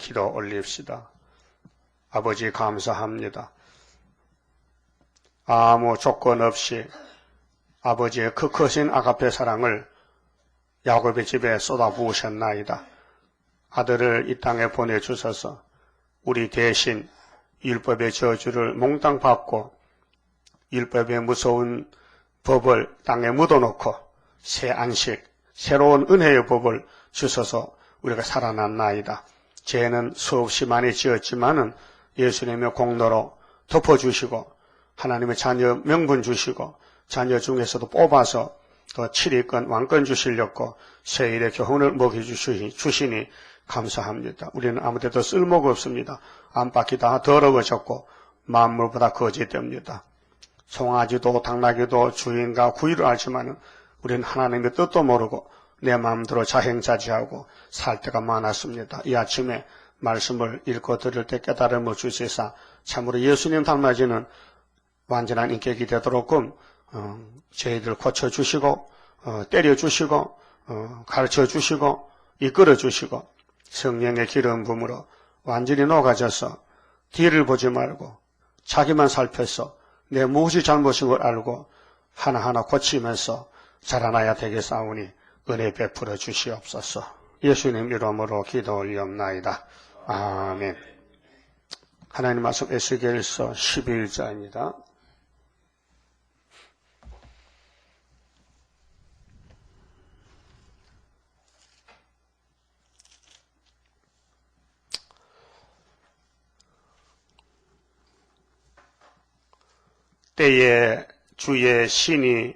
기도 올립시다. 아버지 감사합니다. 아무 조건 없이 아버지의 그 크신 아가페 사랑을 야곱의 집에 쏟아부으셨나이다. 아들을 이 땅에 보내주셔서 우리 대신 율법의 저주를 몽땅 받고 율법의 무서운 법을 땅에 묻어놓고 새 안식, 새로운 은혜의 법을 주셔서 우리가 살아났나이다. 죄는 수없이 많이 지었지만은 예수님의 공로로 덮어주시고 하나님의 자녀 명분 주시고 자녀 중에서도 뽑아서 더 7위권 왕권 주시려고 세일의 교훈을 먹여주시니 감사합니다. 우리는 아무데도 쓸모가 없습니다. 안팎이 다 더러워졌고 만물보다 거짓됩니다. 송아지도 당나귀도 주인과 구유를 알지만은 우리는 하나님의 뜻도 모르고 내 마음대로 자행자지하고 살 때가 많았습니다. 이 아침에 말씀을 읽고 들을 때 깨달음을 주시사 참으로 예수님 닮아지는 완전한 인격이 되도록끔 저희들 고쳐주시고 때려주시고 가르쳐주시고 이끌어주시고 성령의 기름 부음으로 완전히 녹아져서 뒤를 보지 말고 자기만 살펴서 내 무엇이 잘못인 걸 알고 하나하나 고치면서 자라나야 되겠사오니 은혜 베풀어 주시옵소서. 예수님 이름으로 기도 올리옵나이다. 아멘. 하나님 말씀 에스겔서 11장입니다. 때에 주의 신이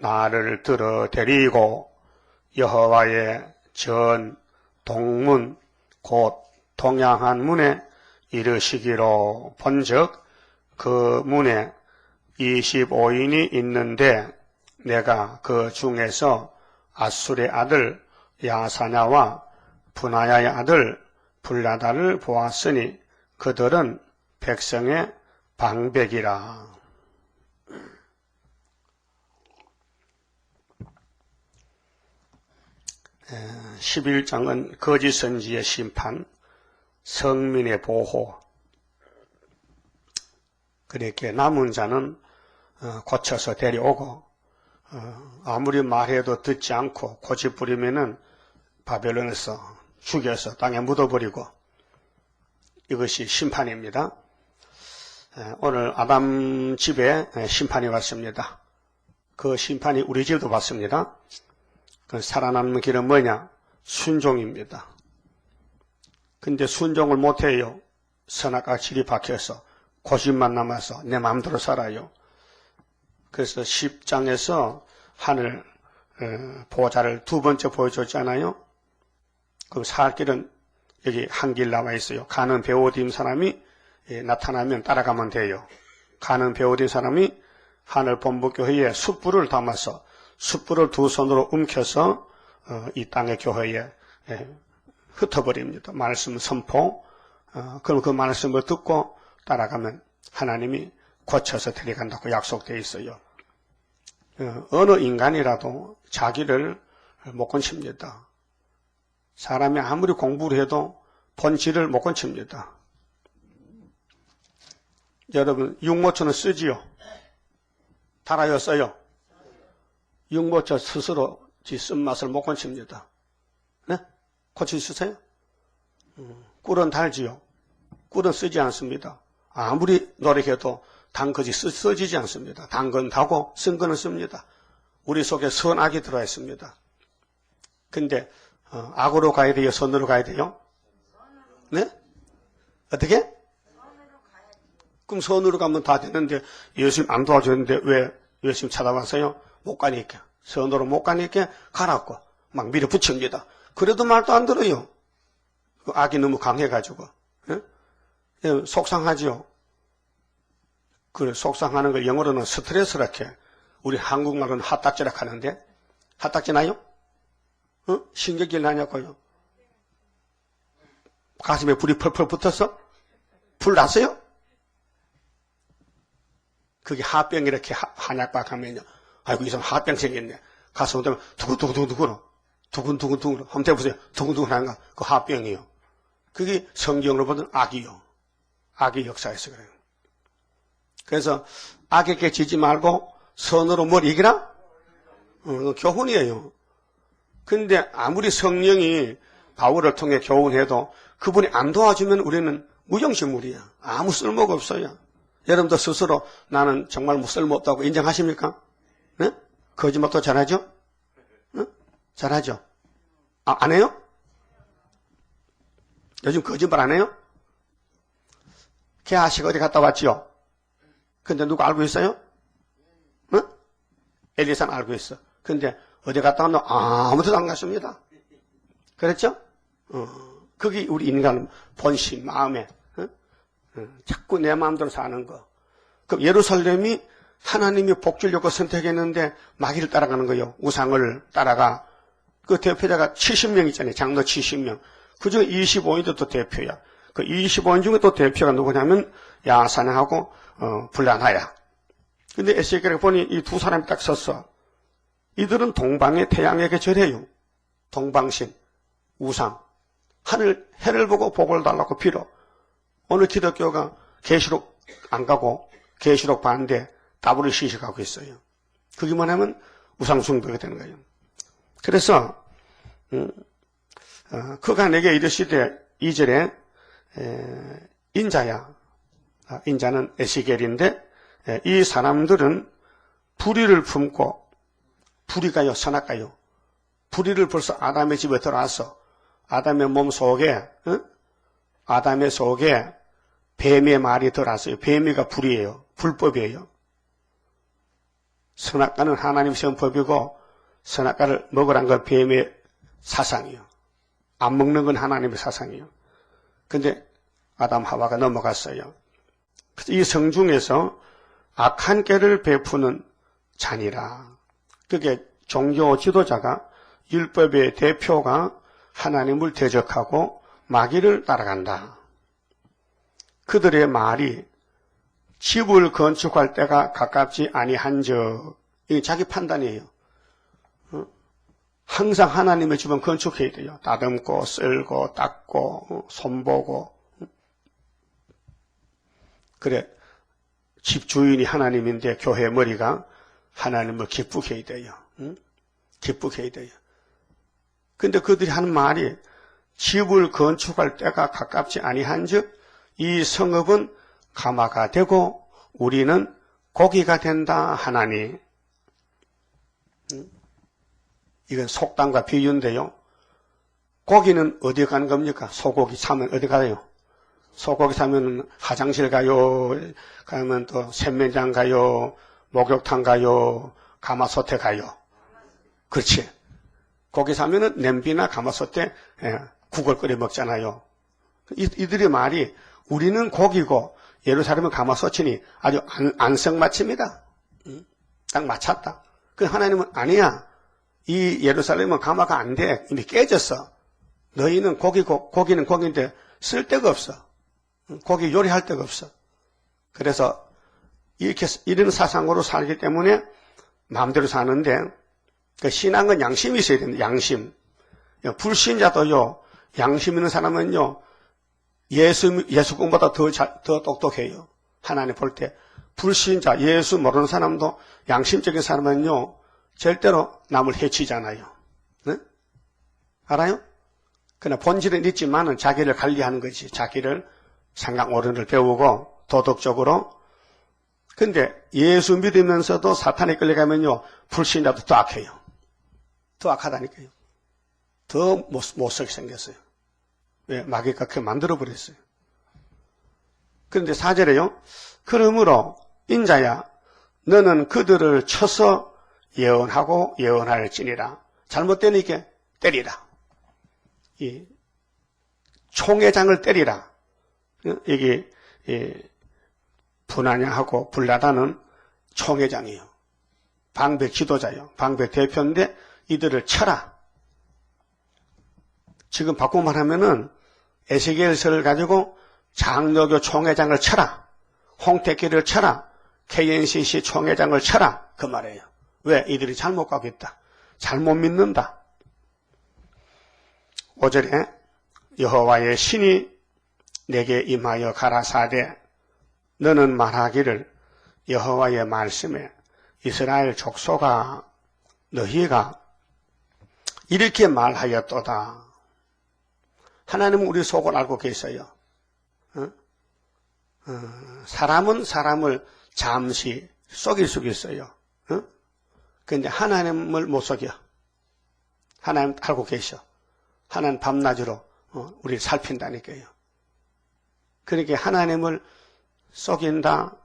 나를 들어 데리고 여호와의 전 동문 곧 동양한 문에 이르시기로 본즉 그 문에 25인이 있는데 내가 그 중에서 아술의 아들 야사냐와 분하야의 아들 불라다를 보았으니 그들은 백성의 방백이라. 11장은 거짓 선지의 심판, 성민의 보호, 그렇게 남은 자는 고쳐서 데려오고 아무리 말해도 듣지 않고 고집 부리면은 바벨론에서 죽여서 땅에 묻어버리고 이것이 심판입니다. 오늘 아담 집에 심판이 왔습니다. 그 심판이 우리 집도 왔습니다. 그 살아남는 길은 뭐냐? 순종입니다. 근데 순종을 못해요. 선악악질이 박혀서 고집만 남아서 내 마음대로 살아요. 그래서 10장에서 하늘 보호자를 두 번째 보여줬잖아요. 그럼 살 길은 여기 한 길 나와 있어요. 가는 베오딤 사람이 나타나면 따라가면 돼요. 가는 베오딤 사람이 하늘 본부교회에 숯불을 담아서 숯불을 두 손으로 움켜서 이 땅의 교회에 흩어버립니다. 말씀 선포. 그럼 그 말씀을 듣고 따라가면 하나님이 고쳐서 데려간다고 약속되어 있어요. 어느 인간이라도 자기를 못 건칩니다. 사람이 아무리 공부를 해도 본질을 못 건칩니다. 여러분 육모초는 쓰지요? 달아요, 써요? 육모초 스스로 지 쓴맛을 못 건칩니다. 네? 고칠 수 있어요? 꿀은 달지요? 꿀은 쓰지 않습니다. 아무리 노력해도 단 것이 써지지 않습니다. 단 건 다고 쓴 거는 씁니다. 우리 속에 선악이 들어와 있습니다. 근데 악으로 가야 돼요? 선으로 가야 돼요? 네? 어떻게? 그럼 선으로 가면 다 되는데 예수님 안 도와줬는데 왜 예수님 찾아왔어요? 못 가니까. 선으로 못 가니까 가라고 막 밀어붙입니다. 그래도 말도 안 들어요. 그 악이 너무 강해가지고. 예? 속상하지요. 그 속상하는 걸 영어로는 스트레스라게. 우리 한국말로는 핫딱지락 하는데 핫딱지 나요? 신경질 나냐고요? 가슴에 불이 펄펄 붙어서? 불 났어요? 그게 하병 이렇게 한약박 하면요. 아이고, 이 사람 하병 생겼네. 가슴 때문에 두근두근두근두근. 두근두근두근. 한번 해보세요. 두근두근 하는가? 그 하병이요. 그게 성경으로 보던 악이요. 악의 역사에서 그래요. 그래서 악에게 지지 말고 선으로 뭘 이기라? 교훈이에요. 근데 아무리 성령이 바울을 통해 교훈해도 그분이 안 도와주면 우리는 무용지물이야. 아무 쓸모가 없어요. 여러분도 스스로 나는 정말 쓸모없다고 인정하십니까? 네? 거짓말도 잘하죠? 네? 잘하죠? 안 해요? 요즘 거짓말 안 해요? 개아씨가 어디 갔다 왔지요? 근데 누가 알고 있어요? 응? 엘리사는 알고 있어. 근데 어디 갔다 왔노? 아무도 안 갔습니다. 그랬죠? 그게 우리 인간 본심, 마음에. 자꾸 내 마음대로 사는 거. 그럼 예루살렘이 하나님이 복 주려고 선택했는데 마귀를 따라가는 거예요. 우상을 따라가. 그 대표자가 70명 있잖아요. 장로 70명. 그중에 25인도 또 대표야. 그 25인 중에 또 대표가 누구냐면 야사냐하고 불란하야. 근데 에스겔에 보니 이 두 사람이 딱 섰어. 이들은 동방의 태양에게 절해요. 동방신, 우상. 해를 보고 복을 달라고 빌어. 오늘 기독교가 계시록 안 가고 계시록 반대 더블을 시식하고 있어요. 그게 뭐냐면 우상숭배가 되는 거예요. 그래서 그가 내게 이르시되 2절에 인자야. 인자는 에스겔인데 이 사람들은 불의를 품고 불의가요 선악가요. 불의를 벌써 아담의 집에 들어와서 아담의 몸 속에 아담의 속에 뱀의 말이 들어왔어요. 뱀이가 불이에요. 불법이에요. 선악과는 하나님 선법이고 선악과를 먹으란 건 뱀의 사상이에요. 안 먹는 건 하나님의 사상이에요. 근데 아담 하와가 넘어갔어요. 이 성중에서 악한 깨를 베푸는 잔이라. 그게 종교 지도자가 율법의 대표가 하나님을 대적하고 마귀를 따라간다. 그들의 말이 집을 건축할 때가 가깝지 아니한즉 이게 자기 판단이에요. 항상 하나님의 집은 건축해야 돼요. 다듬고 쓸고 닦고 손보고. 그래 집 주인이 하나님인데 교회 머리가 하나님을 기쁘게 해야 돼요. 기쁘게 해야 돼요. 근데 그들이 하는 말이 집을 건축할 때가 가깝지 아니한즉 이 성읍은 가마가 되고 우리는 고기가 된다 하나니. 이건 속담과 비유인데요. 고기는 어디 가는 겁니까? 소고기 사면 어디 가요? 소고기 사면 화장실 가요, 가면 또洗面장 가요, 목욕탕 가요, 가마솥에 가요. 그렇지. 고기 사면은 냄비나 가마솥에 국을 끓여 먹잖아요. 이들의 말이 우리는 고기고 예루살렘은 가마솥이니 아주 안성맞춤이다. 딱 맞췄다. 그 하나님은 아니야. 이 예루살렘은 가마가 안 돼. 이미 깨졌어. 너희는 고기고 고기는 고기인데 쓸 데가 없어. 고기 요리할 데가 없어. 그래서 이렇게 이런 사상으로 살기 때문에 마음대로 사는데 그 신앙은 양심이 있어야 된다. 양심. 불신자도요. 양심 있는 사람은요. 예수님보다 더 똑똑해요. 하나님 볼 때. 불신자, 예수 모르는 사람도 양심적인 사람은요. 절대로 남을 해치잖아요. 네? 알아요? 그러나 본질은 있지만은 자기를 관리하는 거지. 자기를 생각 옳은을 배우고 도덕적으로. 근데 예수 믿으면서도 사탄에 끌려가면요. 불신자도 더 악해요. 더 악하다니까요. 더 못살게 생겼어요. 왜? 마귀가 그렇게 만들어버렸어요. 그런데 4절에요. 그러므로 인자야 너는 그들을 쳐서 예언하고 예언할지니라. 잘못되니까 때리라. 이 총회장을 때리라. 이게 분하냐하고 불나다는 총회장이에요. 방백 지도자예요. 방백 대표인데 이들을 쳐라. 지금 바꾸고 말하면은 에스겔서를 가지고 장로교 총회장을 쳐라. 홍택기를 쳐라. KNCC 총회장을 쳐라. 그 말이에요. 왜? 이들이 잘못 가고 있다. 잘못 믿는다. 5절에 여호와의 신이 내게 임하여 가라사대 너는 말하기를 여호와의 말씀에 이스라엘 족속아 너희가 이렇게 말하였도다. 하나님은 우리 속을 알고 계셔요. 사람은 사람을 잠시 속일 수 있어요. 그런데 하나님을 못 속여. 하나님 알고 계셔. 하나님 밤낮으로 우리를 살핀다니까요. 그러니까 하나님을 속인다,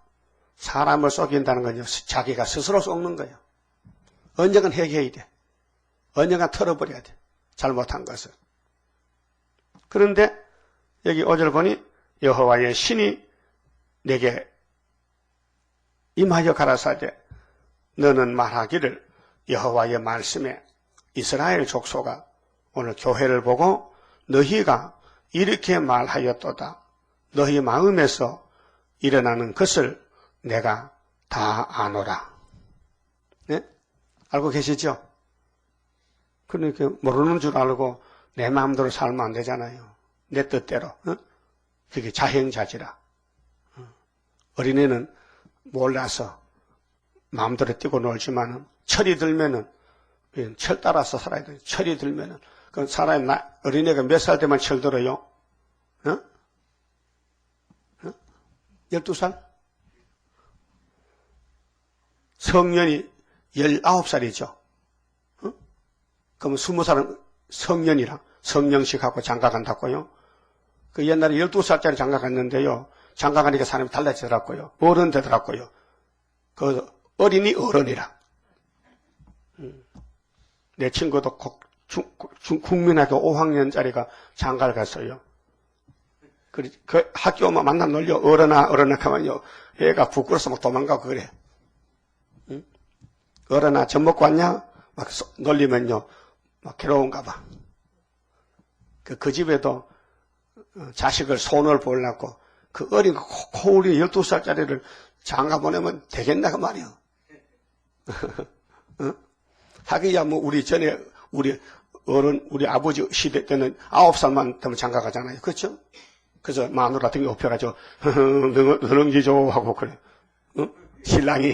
사람을 속인다는 건요, 자기가 스스로 속는 거예요. 언젠간 회개해야 돼. 언젠간 털어버려야 돼. 잘못한 것을. 그런데 여기 5절 보니 여호와의 신이 내게 임하여 가라사대 너는 말하기를 여호와의 말씀에 이스라엘 족속아 오늘 교회를 보고 너희가 이렇게 말하였도다. 너희 마음에서 일어나는 것을 내가 다 아노라. 네? 알고 계시죠? 그러니까 모르는 줄 알고 내 마음대로 살면 안 되잖아요. 내 뜻대로. 그게 자행자지라. 어린애는 몰라서 마음대로 뛰고 놀지만은 철이 들면은 철 따라서 살아야 돼요. 철이 들면은 그 사람이 어린애가 몇 살 때만 철 들어요? 12살? 성년이 19살이죠. 그러면 20살은 성년이라 성령식하고 장가간다고요. 그 옛날에 12살짜리 장가갔는데요. 장가가니까 사람이 달라지더라고요. 어른 되더라고요. 그 어린이 어른이라. 내 친구도 국민학교 5학년짜리가 장가를 갔어요. 그 학교만 만나 놀려 어른아 하면요. 얘가 부끄러워서 막 도망가고 그래. 어른아 젖 먹고 왔냐? 막 놀리면요. 막 괴로운가 봐. 그 집에도 자식을 손을 보려고 그 어린 코울이 12살짜리를 장가 보내면 되겠나 그 말이야. 하기야 뭐 우리 전에 우리 아버지 시대 때는 9살만 되면 장가 가잖아요. 그렇죠? 그래서 마누라 등에 업혀가지고 너렁지죠 하고 그래. 신랑이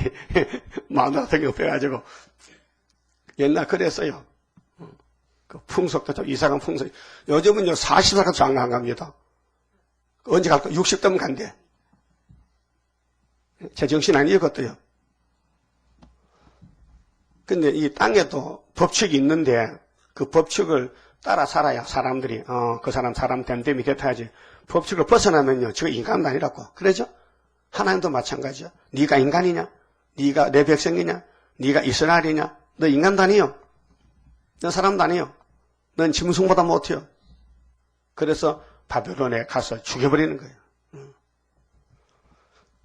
마누라 등에 업혀가지고 옛날 그랬어요. 그 풍속도 좀 이상한 풍속. 요즘은요 40살 가서 장가 안 갑니다. 언제 갈까? 60대면 간대. 제정신 아니었거든요. 근데 이 땅에도 법칙이 있는데 그 법칙을 따라 살아야 사람들이 그 사람 됨됨이 됐다지. 법칙을 벗어나면요 저 인간도 아니라고. 그러죠? 하나님도 마찬가지야. 네가 인간이냐? 네가 내 백성이냐? 네가 이스라엘이냐? 너 인간도 아니요. 넌 사람도 아니요. 넌 짐승보다 못해요. 그래서 바벨론에 가서 죽여버리는 거예요.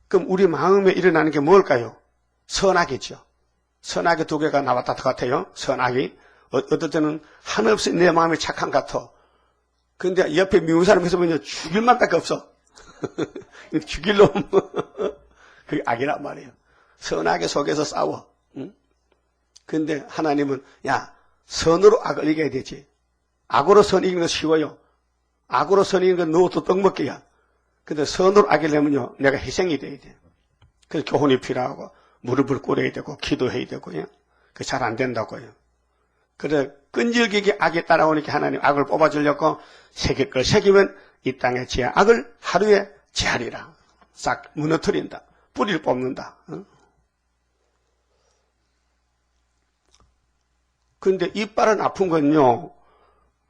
그럼 우리 마음에 일어나는 게 뭘까요? 선악이죠. 선악이 두 개가 나왔다 같아요. 선악이. 어떨 때는 한없이 내 마음이 착한 것 같아. 근데 옆에 미운 사람 있으면 죽일 맛밖에 없어. 죽일 놈. 그게 악이란 말이에요. 선악의 속에서 싸워. 근데 하나님은 야 선으로 악을 이겨야 되지. 악으로 선 이기는 거 쉬워요. 악으로 선 이기는 건 너도 떡먹기야. 근데 선으로 악이려면요 내가 희생이 돼야 돼. 그래서 교훈이 필요하고 무릎을 꿇어야 되고 기도해야 되고요. 그 잘 안 된다고요. 그래 끈질기게 악에 따라오니까 하나님 악을 뽑아주려고 새길 걸 새기면 이 땅의 악을 하루에 제하리라. 싹 무너뜨린다. 뿌리를 뽑는다. 근데 이빨은 아픈 건요.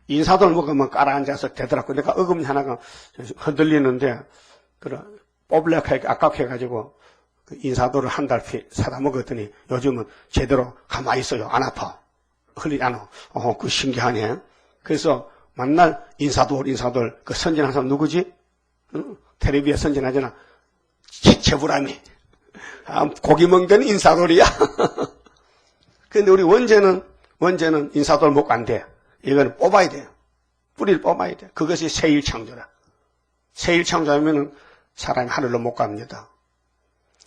인사도를 먹으면 깔아앉아서 되더라고. 내가 어금니 하나가 흔들리는데 그래 뽑으려고 아깝해가지고 그 인사도를 한 달 사다 먹었더니 요즘은 제대로 가만히 있어요. 안 아파. 흘리지 않아. 그 신기하네. 그래서 만날 인사돌 그 선진한 사람 누구지? 텔레비에 선진하잖아. 제부라미. 고기 먹는 인사돌이야. 근데 우리 원죄는 인사돌 먹고 안 돼. 이거는 뽑아야 돼요. 뿌리를 뽑아야 돼. 그것이 새일창조라. 새일창조하면은 사람이 하늘로 못 갑니다.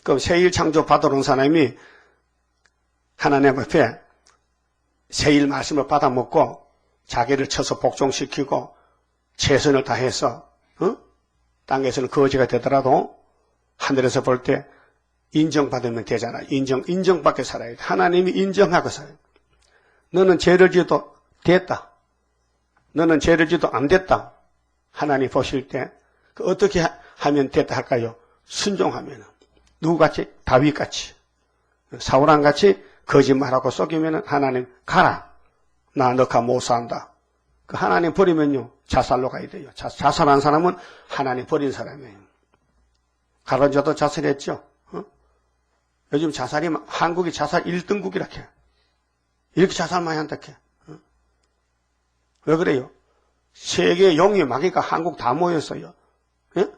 그럼 새일창조 받아온 사람이 하나님 앞에 새일 말씀을 받아먹고 자기를 쳐서 복종시키고 최선을 다해서 땅에서는 거지가 되더라도 하늘에서 볼 때 인정받으면 되잖아. 인정받게 살아야 돼. 하나님이 인정하고 살아야 돼. 너는 죄를 지어도 됐다. 너는 죄를 지어도 안 됐다. 하나님 보실 때 어떻게 하면 됐다 할까요? 순종하면. 누구같이? 다윗같이. 사울왕같이 거짓말하고 속이면 하나님 가라. 나 너가 못 산다. 그 하나님 버리면요. 자살로 가야 돼요. 자살한 사람은 하나님 버린 사람이에요. 가론저도 자살했죠. 요즘 자살이 한국이 자살 1등국이라 해. 이렇게 자살 많이 한다 해. 왜 그래요? 세계 영이 마귀가 한국 다 모였어요. 예?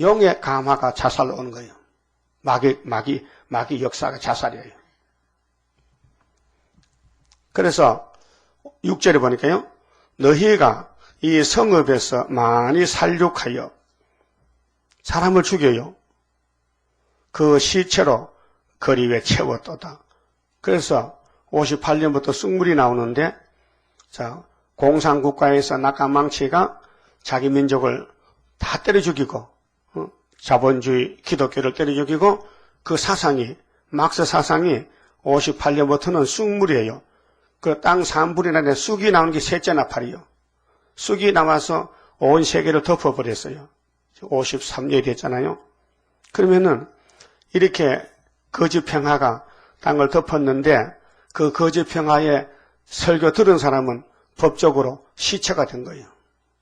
영의 감화가 자살로 오는 거예요. 마귀 역사가 자살이에요. 그래서 6절에 보니까요. 너희가 이 성읍에서 많이 살육하여 사람을 죽여요. 그 시체로 거리 위에 채웠도다. 그래서 58년부터 쑥물이 나오는데, 자, 공산국가에서 낙가망치가 자기 민족을 다 때려 죽이고, 자본주의 기독교를 때려 죽이고, 그 사상이, 막스 사상이 58년부터는 쑥물이에요. 그 땅 3분이나 쑥이 나오는 게 셋째 나팔이요. 쑥이 나와서 온 세계를 덮어버렸어요. 53년이 됐잖아요. 그러면은 이렇게 거짓평화가 땅을 덮었는데 그 거짓평화에 설교 들은 사람은 법적으로 시체가 된 거예요.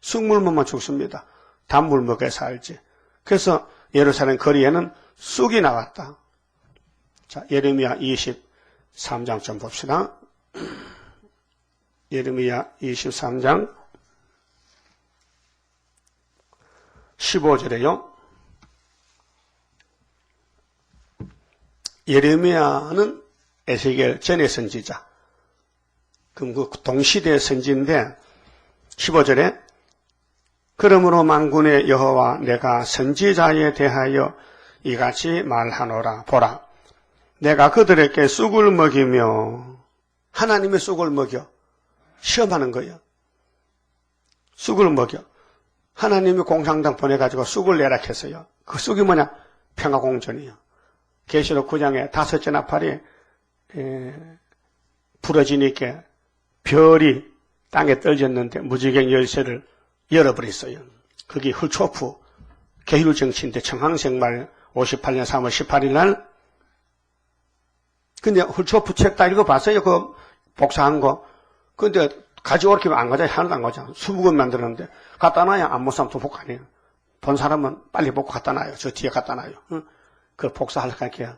쑥물 먹으면 죽습니다. 단물 먹여 살지. 그래서 예루살렘 거리에는 쑥이 나왔다. 자, 예레미야 23장 좀 봅시다. 예레미야 23장 15절에요. 예레미야는 에스겔 전의 선지자. 그럼 그 동시대의 선지인데 15절에 그러므로 만군의 여호와 내가 선지자에 대하여 이같이 말하노라. 보라. 내가 그들에게 쑥을 먹이며 하나님의 쑥을 먹여. 시험하는 거예요. 쑥을 먹여. 하나님이 공산당 보내가지고 쑥을 내라 했어요. 그 쑥이 뭐냐? 평화공존이에요. 계시록 9장에 5째 나팔이 부러지니까 별이 땅에 떨어졌는데 무지개 열쇠를 열어버렸어요. 그게 훌초프 계율정치인데 청항생말 58년 3월 18일 날. 근데 훌초프 책 다 읽어봤어요. 그 복사한 거. 근데 가져오게 안 가져요. 하나도 안 가져요. 수북은 만들었는데 갖다 놔야 안 못 사면 또 복구 안 해요. 본 사람은 빨리 복구 갖다 놔요. 저 뒤에 갖다 놔요. 그 복사하려고 할게요.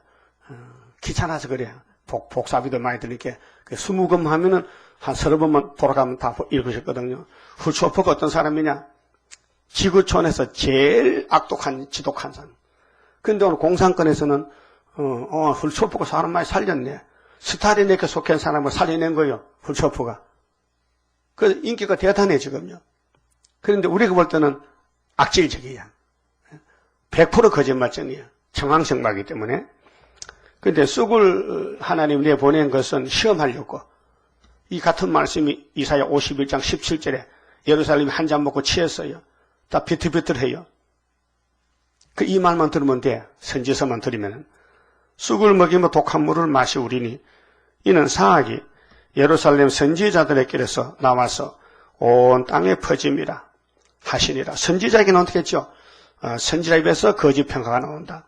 귀찮아서 그래요. 복사비도 많이 드니까. 20금 하면은 한 30번만 돌아가면 다 읽으셨거든요. 훌초프가 어떤 사람이냐? 지구촌에서 제일 악독한, 지독한 사람. 근데 오늘 공산권에서는, 훌초프가 사람 많이 살렸네. 스탈린에게 속한 사람을 살려낸 거예요. 훌초프가. 그 인기가 대단해, 지금요. 그런데 우리가 볼 때는 악질적이야. 100% 거짓말쟁이야. 청항생마기 때문에. 근데 쑥을 하나님 내보낸 것은 시험하려고. 이 같은 말씀이 이사야 51장 17절에 예루살렘이 한 잔 먹고 취했어요. 다 비틀비틀해요. 그 이 말만 들으면 돼. 선지서만 들으면. 쑥을 먹이며 독한 물을 마시우리니 이는 사악이 예루살렘 선지자들에게서 나와서 온 땅에 퍼짐이라 하시니라. 선지자에게는 어떻게 했죠? 선지자 입에서 거짓평가가 나온다.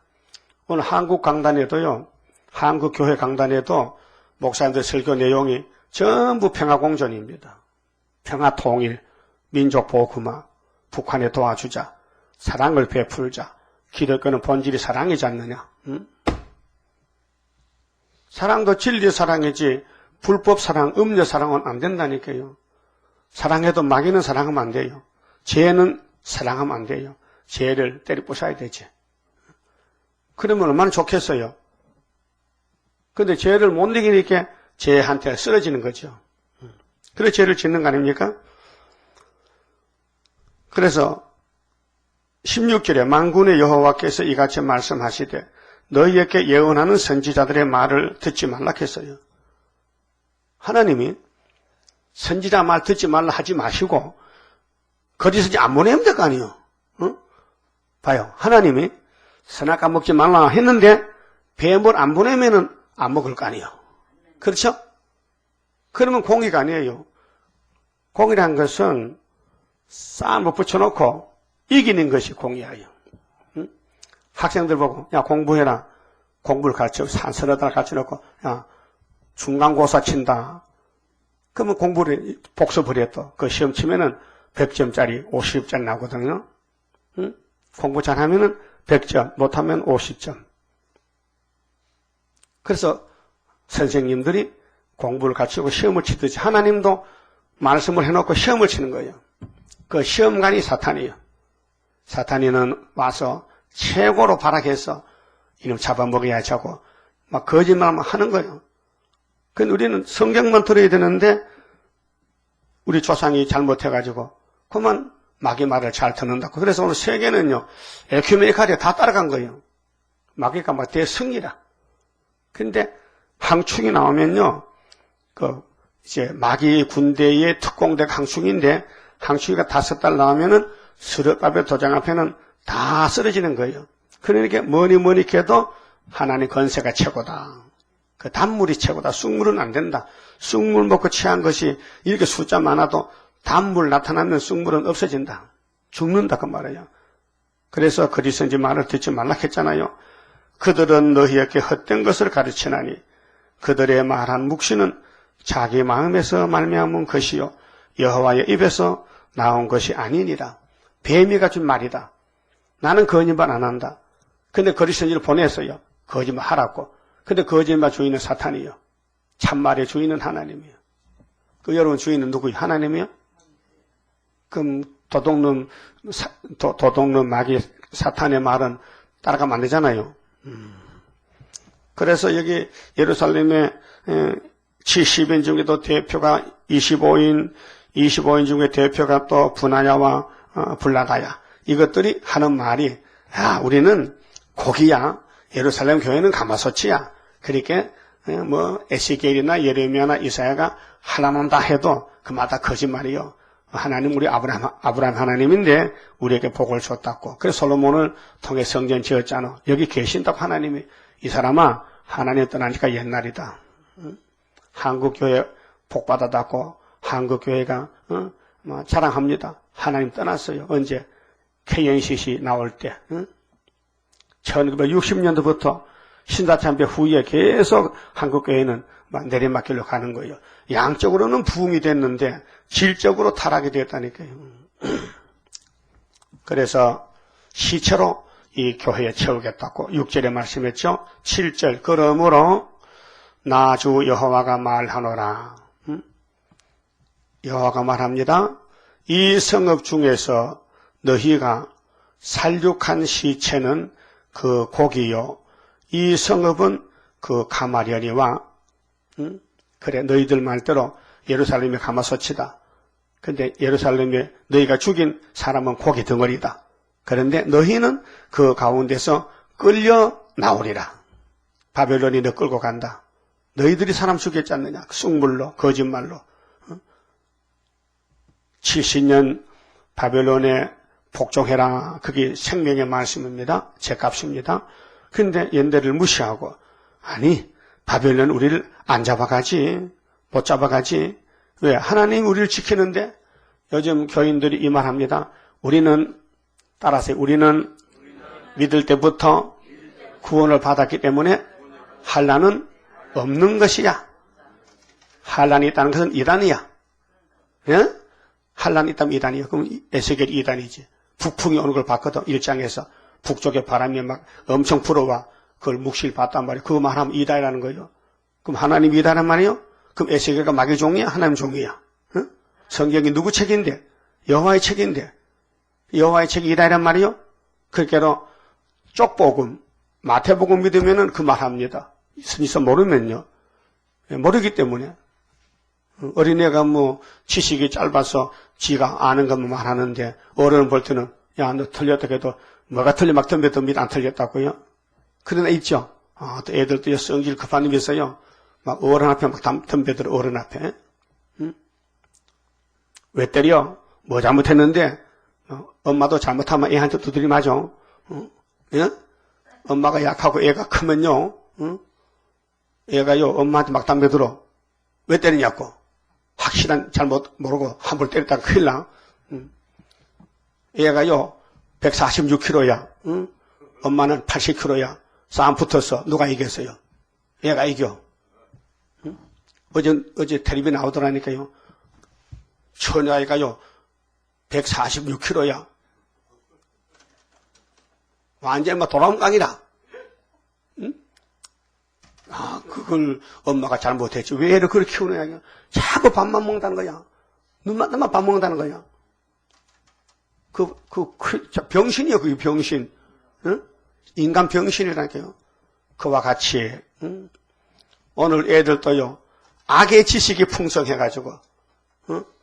오늘 한국 강단에도요. 한국 교회 강단에도 목사님들 설교 내용이 전부 평화공존입니다. 평화통일, 민족보호구마, 북한에 도와주자, 사랑을 베풀자. 기독교는 본질이 사랑이지 않느냐? 응? 사랑도 진리 사랑이지 불법 사랑, 음녀 사랑은 안 된다니까요. 사랑해도 마귀는 사랑하면 안 돼요. 죄는 사랑하면 안 돼요. 죄를 때려 부숴야 되지. 그러면 얼마나 좋겠어요. 근데 죄를 못 이기니까 죄한테 쓰러지는 거죠. 그래서 죄를 짓는 거 아닙니까? 그래서 16절에 만군의 여호와께서 이같이 말씀하시되 너희에게 예언하는 선지자들의 말을 듣지 말라 했어요. 하나님이 선지자 말 듣지 말라 하지 마시고 거기서 이제 안 보내면 될 거 아니에요. 어? 봐요. 하나님이 선악과 먹지 말라 했는데 뱀을 안 보내면은 안 먹을 거 아니에요. 그렇죠? 그러면 공의가 아니에요. 공의란 것은 쌈을 붙여놓고 이기는 것이 공의예요. 응? 학생들 보고 야 공부해라. 공부를 가르쳐 산서너다 가르쳐놓고 야 중간고사 친다. 그러면 공부를 복습을 했다. 그 시험 치면은 100점짜리 50점짜리 나오거든요. 응? 공부 잘하면은 100점, 못하면 50점. 그래서 선생님들이 공부를 가르치고 시험을 치듯이 하나님도 말씀을 해놓고 시험을 치는 거예요. 그 시험관이 사탄이에요. 사탄이는 와서 최고로 발악해서 이놈 잡아먹어야지 하고 막 거짓말만 하는 거예요. 근데 우리는 성경만 들어야 되는데 우리 조상이 잘못해가지고 그만 마귀 말을 잘 듣는다고. 그래서 오늘 세계는요 에큐메니칼에 다 따라간 거예요. 마귀가 막 대승이라. 근데 항충이 나오면요 이제 마귀 군대의 특공대 항충인데 항충이가 5달 나오면은 수렵밥의 도장 앞에는 다 쓰러지는 거예요. 그러니까 뭐니 해도 하나님 권세가 최고다. 그 단물이 최고다. 쑥물은 안 된다. 쑥물 먹고 취한 것이 이렇게 숫자 많아도 단물 나타나면 쑥물은 없어진다. 죽는다 그 말이에요. 그래서 그리스도인지 말을 듣지 말라 했잖아요. 그들은 너희에게 헛된 것을 가르치나니 그들의 말한 묵시는 자기 마음에서 말미암은 것이요 여호와의 입에서 나온 것이 아니니라. 뱀이 가진 말이다. 나는 거짓말 안 한다. 근데 그리스도인을 보냈어요. 거짓말 하라고. 근데 거짓말 주인은 사탄이요. 참말의 주인은 하나님이요. 그 여러분 주인은 누구요? 하나님이요? 그럼 도둑놈 마귀 사탄의 말은 따라가면 안 되잖아요. 그래서 여기 예루살렘에 70인 중에도 대표가 25인 중에 대표가 또 분하야와 불나가야. 이것들이 하는 말이 야 우리는 고기야. 예루살렘 교회는 가마솥이야. 그러니까 뭐 에스겔이나 예레미야나 이사야가 하나만 다 해도 그마다 거짓말이요. 하나님 우리 아브라함 하나님인데 우리에게 복을 줬다고. 그래서 솔로몬을 통해 성전 지었잖아. 여기 계신다고 하나님이. 이 사람아 하나님 떠나니까 옛날이다. 한국교회 복 받았다고 한국교회가 자랑합니다. 하나님 떠났어요. 언제? KNCC 나올 때 1960년도부터 신사참배 후에 계속 한국교회는 내리막길로 가는 거예요. 양적으로는 부흥이 됐는데 질적으로 타락이 됐다니까요. 그래서 시체로 이 교회에 채우겠다고 6절에 말씀했죠. 7절 그러므로 나 주 여호와가 말하노라. 여호와가 말합니다. 이 성읍 중에서 너희가 살육한 시체는 그 고기요. 이 성읍은 그 가마려니와 그래 너희들 말대로 예루살렘이 가마솥이다. 근데 예루살렘에 너희가 죽인 사람은 고기 덩어리다. 그런데 너희는 그 가운데서 끌려 나오리라. 바벨론이 너 끌고 간다. 너희들이 사람 죽였지 않느냐. 쑥물로 거짓말로. 70년 바벨론에 복종해라. 그게 생명의 말씀입니다. 제값입니다. 근데 연대를 무시하고 아니 바벨론 우리를 안 잡아가지. 못 잡아가지. 왜? 하나님 우리를 지키는데 요즘 교인들이 이 말합니다. 우리는 따라서 우리는 믿을 때부터 구원을 받았기 때문에 환난은 없는 것이야. 환난이 있다는 것은 이단이야. 예? 환난이 있다면 이단이야. 그럼 에스겔이 이단이지. 북풍이 오는 걸 봤거든. 1장에서 북쪽에 바람이 막 엄청 불어와 그걸 묵실 봤단 말이야. 그거 말하면 이단이라는 거예요. 그럼 하나님 이단란 말이에요? 그럼 에스겔가 마귀 종이야? 하나님 종이야? 어? 성경이 누구 책인데? 여호와의 책인데. 여호와의 책이 이단이란 말이에요? 그렇게로 쪽복음, 마태복음 믿으면은 그 말합니다. 스니서 모르면요. 모르기 때문에. 어린애가 뭐 지식이 짧아서 지가 아는 것만 말하는데 어른을 볼 때는 야, 너 틀렸다 해도 뭐가 틀려 막 덤벼도 믿 안 틀렸다고요? 그런 애 있죠. 또 애들도 성질 급한 놈이 있어요. 막 어른 앞에 막 덤벼들어 어른 앞에. 왜 때려? 뭐 잘못했는데 엄마도 잘못하면 애한테 두드리 맞아. 예? 엄마가 약하고 애가 크면요, 애가요, 엄마한테 막 담배 들어. 왜 때리냐고. 확실한 잘못 모르고 함부로 때렸다가 큰일 나. 애가요, 146kg야. 엄마는 80kg야. 싸움 붙었어. 누가 이겼어요? 얘가 이겨. 어제 텔레비 나오더라니까요. 처녀아이가요, 146kg야. 완전 막 돌아온 깡이다. 그걸 엄마가 잘못했지. 왜 애를 그렇게 키우느냐. 자꾸 밥만 먹는다는 거야. 눈만 뜨면 밥 먹는다는 거야. 병신이요, 그게 병신. 응? 인간 병신이라니까요. 그와 같이, 오늘 애들도요, 악의 지식이 풍성해가지고,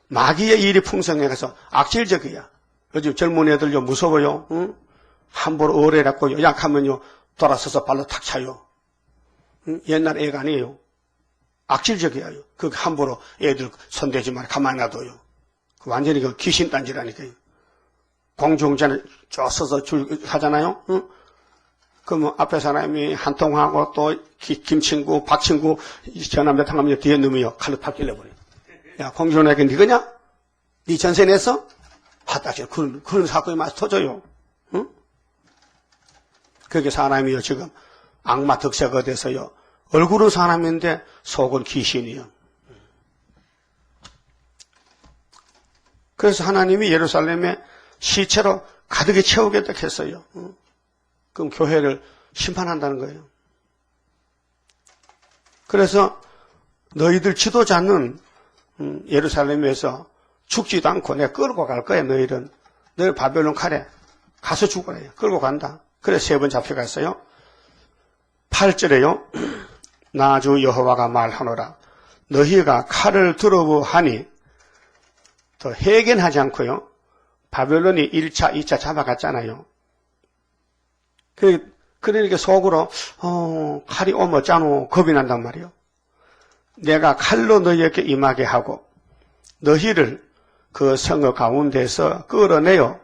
마귀의 일이 풍성해가서 악질적이야. 요즘 젊은 애들요, 무서워요. 함부로 어뢰라고요. 약하면요, 돌아서서 발로 탁 차요. 옛날 애가 아니에요. 악질적이에요. 그 함부로 애들 손대지 말고 가만히 놔둬요. 완전히 그 귀신 딴지라니까요. 공중전에 쫙 서서 줄 하잖아요. 그러면 앞에 사람이 한 통하고 또 김친구, 박친구 전화 몇 통 하면 뒤에 놈이요. 칼로 팍 찔러버려요. 야, 공중전에 니거냐? 니 전세 냈어? 하다시 그런 사건이 많이 터져요. 응? 그게 사람이요. 지금 악마 덕세가 돼서요. 얼굴은 사람인데 속은 귀신이요. 그래서 하나님이 예루살렘에 시체로 가득히 채우겠다 했어요. 그럼 교회를 심판한다는 거예요. 그래서 너희들 지도자는 예루살렘에서 죽지도 않고 내가 끌고 갈 거야. 너희들 바벨론 칼에 가서 죽어라. 끌고 간다. 그래서 3번 잡혀갔어요. 8절에요. 나 주 여호와가 말하노라. 너희가 칼을 들어보하니 더 해견하지 않고요. 바벨론이 1차, 2차 잡아갔잖아요. 그러니까 속으로 칼이 오면 짜노 겁이 난단 말이에요. 내가 칼로 너희에게 임하게 하고 너희를 그 성읍 가운데서 끌어내어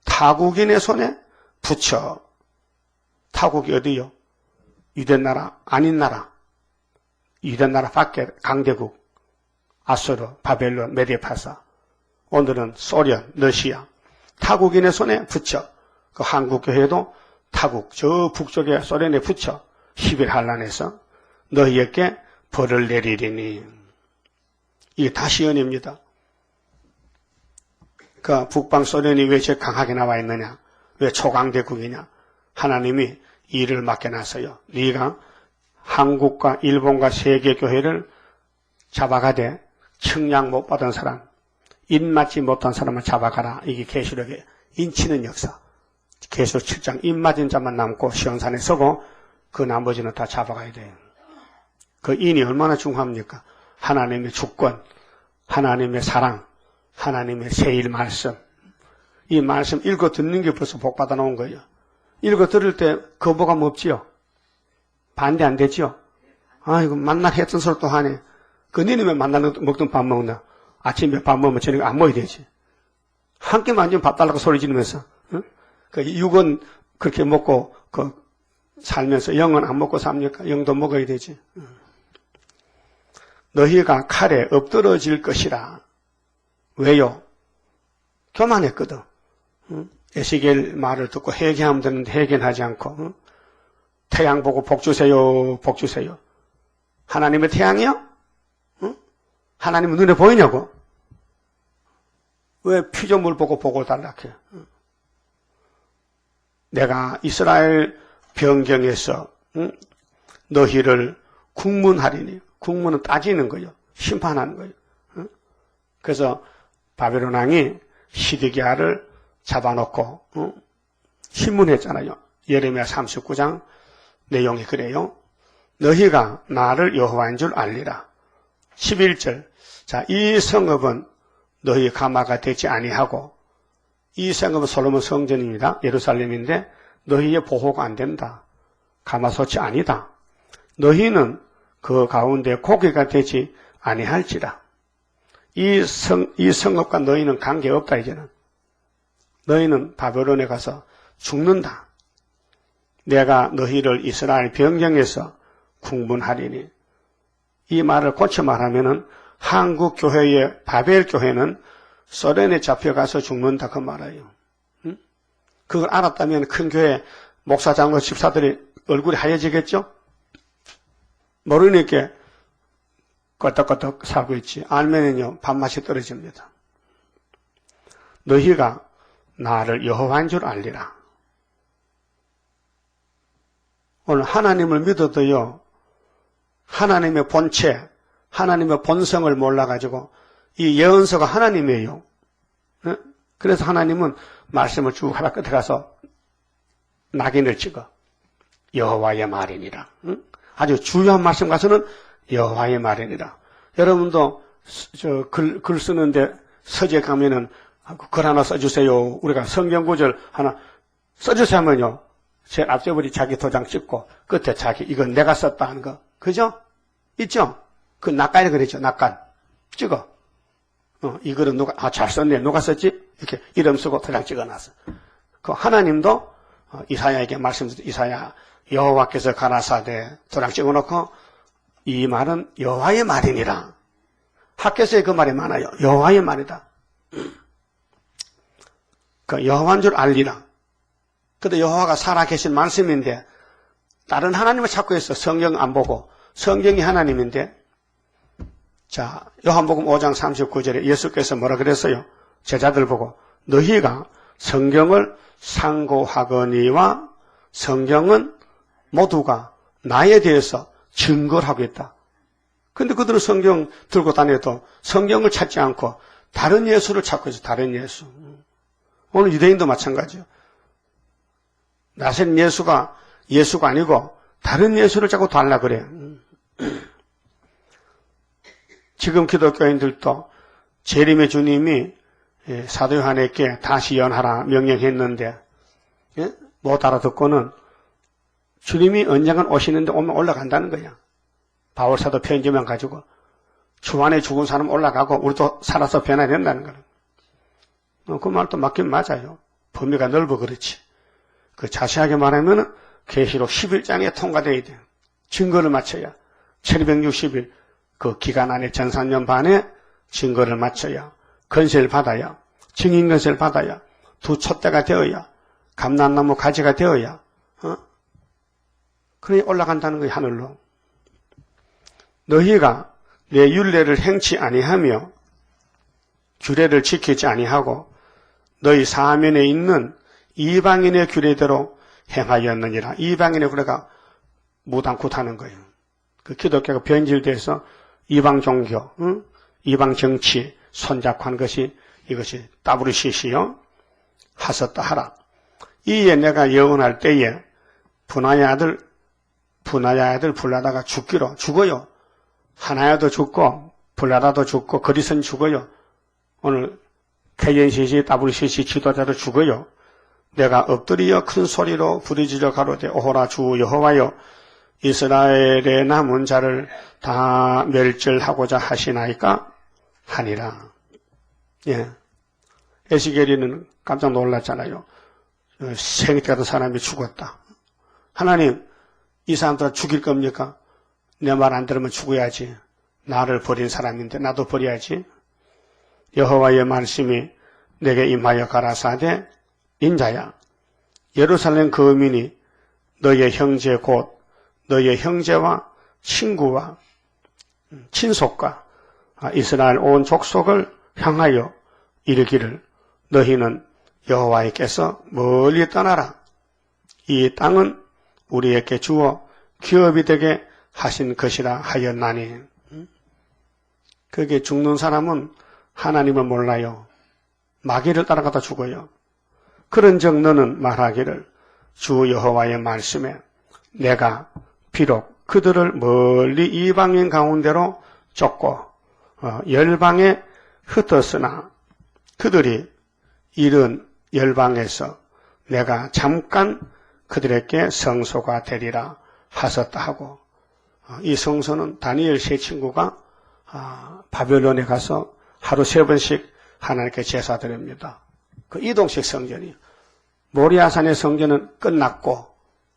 타국인의 손에 붙여. 타국이 어디요? 유대나라 아닌 나라. 유대나라 밖에 강대국 아수르, 바벨론, 메디파사. 오늘은 소련, 러시아. 타국인의 손에 붙여. 그 한국교회도 타국, 저 북쪽에 소련에 붙여. 10일 한란에서 너희에게 벌을 내리리니. 이게 다 시언입니다. 그 북방 소련이 왜 저 강하게 나와 있느냐? 왜 초강대국이냐? 하나님이 일을 맡겨놨어요. 네가 한국과 일본과 세계교회를 잡아가되 청량 못 받은 사람, 입맞지 못한 사람을 잡아가라. 이게 계시록에 인치는 역사. 계시록 7장 입맞은 자만 남고 시온산에 서고 그 나머지는 다 잡아가야 돼요. 그 인이 얼마나 중요합니까? 하나님의 주권, 하나님의 사랑, 하나님의 세일 말씀. 이 말씀 읽어 듣는 게 벌써 복 받아 놓은 거예요. 읽어 들을 때 거부감 없지요? 반대 안 되지요? 아이고, 만날 했던 소리 또 하네. 그 니는 왜 만날 먹던 밥 먹나? 아침에 밥 먹으면 저녁에 안 먹어야 되지. 한 끼만 좀 밥 달라고 소리 지르면서. 응? 그 육은 그렇게 먹고 살면서 영은 안 먹고 삽니까? 영도 먹어야 되지. 너희가 칼에 엎드러질 것이라. 왜요? 교만했거든. 에스겔 말을 듣고 회개하면 되는데 회개하지 않고 태양 보고 복 주세요. 복 주세요. 하나님의 태양이요? 하나님은 눈에 보이냐고? 왜 피조물 보고 복을 달라해? 내가 이스라엘 변경에서 너희를 국문하리니. 국문은 따지는 거예요. 심판하는 거예요. 그래서 바벨론 왕이 시드기야를 잡아놓고 신문했잖아요. 예레미야 39장 내용이 그래요. 너희가 나를 여호와인 줄 알리라. 11절. 자, 이 성읍은 너희 가마가 되지 아니하고 이 성읍은 솔로몬 성전입니다. 예루살렘인데 너희의 보호가 안 된다. 가마솥이 아니다. 너희는 그 가운데 고기가 되지 아니할지라. 이 성읍과 너희는 관계없다 이제는. 너희는 바벨론에 가서 죽는다. 내가 너희를 이스라엘 변경에서 궁문하리니. 이 말을 고쳐 말하면은 한국 교회의 바벨 교회는 소련에 잡혀가서 죽는다 그 말이에요. 응? 그걸 알았다면 큰 교회 목사, 장로, 집사들이 얼굴이 하얘지겠죠? 모르니까 껐덕껐덕 살고 있지. 알면은요 밥맛이 떨어집니다. 너희가 나를 여호와인 줄 알리라. 오늘 하나님을 믿어도요 하나님의 본체, 하나님의 본성을 몰라가지고 이 예언서가 하나님이에요. 그래서 하나님은 말씀을 쭉 하다 끝에 가서 낙인을 찍어. 여호와의 말이니라. 아주 중요한 말씀 가서는 여호와의 말이니라. 여러분도 글 쓰는데 서재 가면은 글 하나 써주세요. 우리가 성경 구절 하나 써주세요 하면요. 제일 앞서버리 자기 도장 찍고 끝에 자기 이건 내가 썼다 하는 거. 그죠? 있죠? 그 낙관이 그랬죠. 낙관. 찍어. 이 글은 누가, 잘 썼네. 누가 썼지? 이렇게 이름 쓰고 도장 찍어놨어. 그 하나님도 이사야에게 말씀드렸죠. 이사야 여호와께서 가라사대 도장 찍어놓고 이 말은 여호와의 말이니라. 학교에서 그 말이 많아요. 여호와의 말이다. 그 여호와인 줄 알리라. 근데 여호와가 살아계신 말씀인데 다른 하나님을 찾고 있어. 성경 안 보고. 성경이 하나님인데 자 요한복음 5장 39절에 예수께서 뭐라 그랬어요? 제자들 보고 너희가 성경을 상고하거니와 성경은 모두가 나에 대해서 증거를 하고 있다. 근데 그들은 성경 들고 다녀도 성경을 찾지 않고 다른 예수를 찾고 있어. 다른 예수. 오늘 유대인도 마찬가지예요. 나선 예수가 아니고 다른 예수를 자꾸 달라 그래. 지금 기독교인들도 재림의 주님이 사도 요한에게 다시 연하라 명령했는데 못 알아듣고는 주님이 언젠간 오시는데 오면 올라간다는 거야. 바울사도 편지만 가지고 주 안에 죽은 사람 올라가고 우리도 살아서 변화야 된다는 거는. 그 말도 맞긴 맞아요. 범위가 넓어 그렇지. 그 자세하게 말하면 계시록 11장에 통과되어야 돼요. 증거를 맞춰야 1260일 그 기간 안에 전산년 반에 증거를 맞춰야 건세를 받아야 증인 건세를 받아야 두 촛대가 되어야 감람나무 가지가 되어야 그러니 올라간다는 거예요. 하늘로. 너희가 내 율례를 행치 아니하며 규례를 지키지 아니하고 너희 사면에 있는 이방인의 규례대로 행하였느니라. 이방인의 규례가 무당굿하는 거예요. 그 기독교가 변질돼서 이방 종교, 이방 정치 손잡한 것이 이것이 따부르시시요 하섰다 하라. 이에 내가 예언할 때에 분하의 아들 불나다가 죽어요. 하나야도 죽고 불나다도 죽고 거리선 죽어요. 오늘 KNCC, WCC 지도자도 죽어요. 내가 엎드리어 큰 소리로 부르짖어 가로되 오호라 주 여호와여 이스라엘의 남은 자를 다 멸절하고자 하시나이까 하니라. 예. 에스겔이는 깜짝 놀랐잖아요. 생태 같은 사람이 죽었다. 하나님, 이 사람들 죽일 겁니까? 내 말 안 들으면 죽어야지. 나를 버린 사람인데 나도 버려야지. 여호와의 말씀이 내게 임하여 가라사대 인자야 예루살렘 거민이 너의 형제 곧 너의 형제와 친구와 친속과 이스라엘 온 족속을 향하여 이르기를 너희는 여호와께서 멀리 떠나라. 이 땅은 우리에게 주어 기업이 되게 하신 것이라 하였나니. 그게 죽는 사람은 하나님을 몰라요. 마귀를 따라가다 죽어요. 그런즉 너는 말하기를 주 여호와의 말씀에 내가 비록 그들을 멀리 이방인 가운데로 쫓고 열방에 흩었으나 그들이 이른 열방에서 내가 잠깐 그들에게 성소가 되리라 하셨다 하고 이 성소는 다니엘 세 친구가 바벨론에 가서 하루 3번씩 하나님께 제사 드립니다. 그 이동식 성전이요. 모리아산의 성전은 끝났고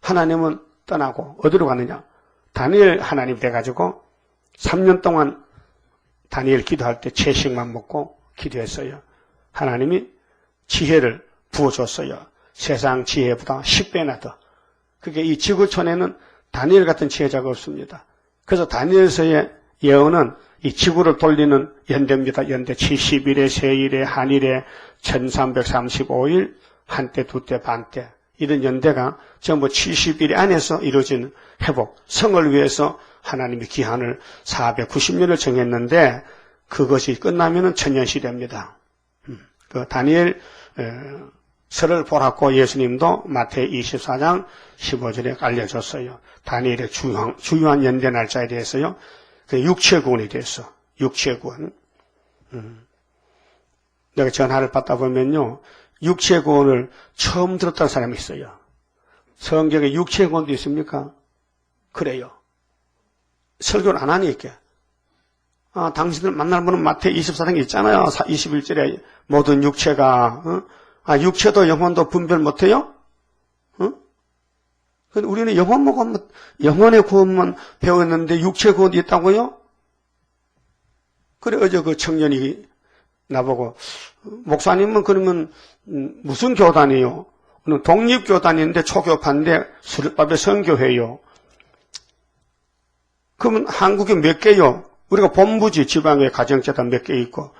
하나님은 떠나고 어디로 가느냐? 다니엘 하나님 돼가지고 3년 동안 다니엘 기도할 때 채식만 먹고 기도했어요. 하나님이 지혜를 부어줬어요. 세상 지혜보다 10배나 더. 그게 이 지구촌에는 다니엘 같은 지혜자가 없습니다. 그래서 다니엘서의 예언은 이 지구를 돌리는 연대입니다. 연대 70일에 세일에 한일에 1335일 한때 두때 반때 이런 연대가 전부 70일 안에서 이루어진 회복 성을 위해서 하나님이 기한을 490년을 정했는데 그것이 끝나면은 천년시대입니다. 그 다니엘 설을 보라고 예수님도 마태이 24장 15절에 알려줬어요. 다니엘의 주요한 연대 날짜에 대해서요. 그 육체구원이 됐어. 육체구원. 내가 전화를 받다 보면요. 육체구원을 처음 들었다는 사람이 있어요. 성경에 육체구원도 있습니까? 그래요. 설교를 안 하니까. 당신들 만날 분은 마태 24장에 있잖아요. 21절에 모든 육체가 육체도 영혼도 분별 못해요? 우리는 영혼의 구원만 배웠는데 육체 구원이 있다고요? 그래 어제 그 청년이 나보고 목사님은 그러면 무슨 교단이요? 독립교단인데 초교파인데 수렵밥에 선교회요. 그러면 한국에 몇 개요? 우리가 본부지 지방에 가정재단 몇 개 있고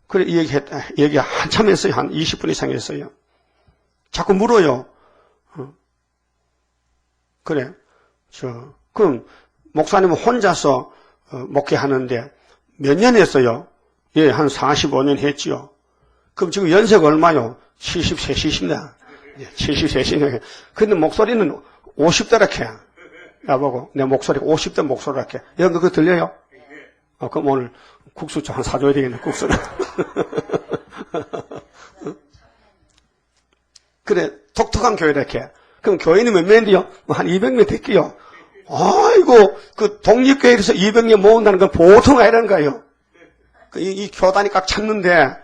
그래 얘기 한참 했어요. 한 20분 이상 했어요. 자꾸 물어요. 그래. 그럼 목사님은 혼자서 목회하는데 몇 년 했어요? 예, 한 45년 했지요. 그럼 지금 연세가 얼마요? 73, 70년. 73년. 근데 목소리는 50대라 해. 나보고 내 목소리가 50대 목소리라 해. 여러분 그거 들려요? 그럼 오늘 국수 좀 한 사줘야 되겠네, 국수를. 그래, 독특한 교회라 해. 그럼 교인이 몇 명인데요? 한 200명 됐기요. 아이고, 그 독립교회에서 200명 모은다는 건 보통 아니라는 거예요. 이 교단이 꽉 찼는데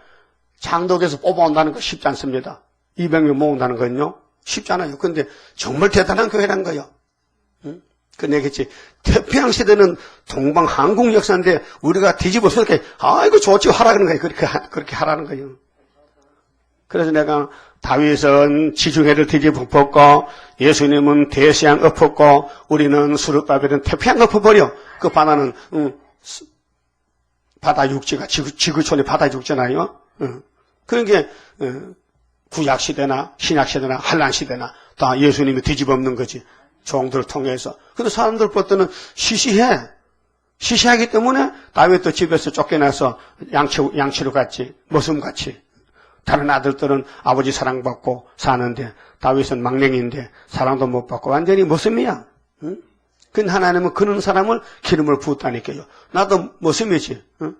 장독에서 뽑아온다는 거 쉽지 않습니다. 200명 모은다는 건요. 쉽지 않아요. 근데 정말 대단한 교회라는 거예요. 그 내겠지. 태평양 시대는 동방 한국 역사인데 우리가 뒤집어서 이렇게 아이고 좋지 하라는 거예요. 그렇게 하라는 거예요. 그래서 내가 다윗은 지중해를 뒤집어 엎었고 예수님은 대서양 엎었고 우리는 수르바벨은 태평양 엎어버려. 그 바다는 바다 육지가 지구촌이 바다 육지잖아요. 그러니까 구약 시대나 신약 시대나 한란 시대나 다 예수님이 뒤집어 엎는 거지. 종들을 통해서. 근데 사람들 볼 때는 시시해. 시시하기 때문에 다윗도 집에서 쫓겨나서 양치로 갔지. 머슴같이. 다른 아들들은 아버지 사랑받고 사는데 다윗은 막냉인데 사랑도 못 받고 완전히 머슴이야. 응? 근데 하나님은 그런 사람을 기름을 부었다니까요. 나도 머슴이지. 응?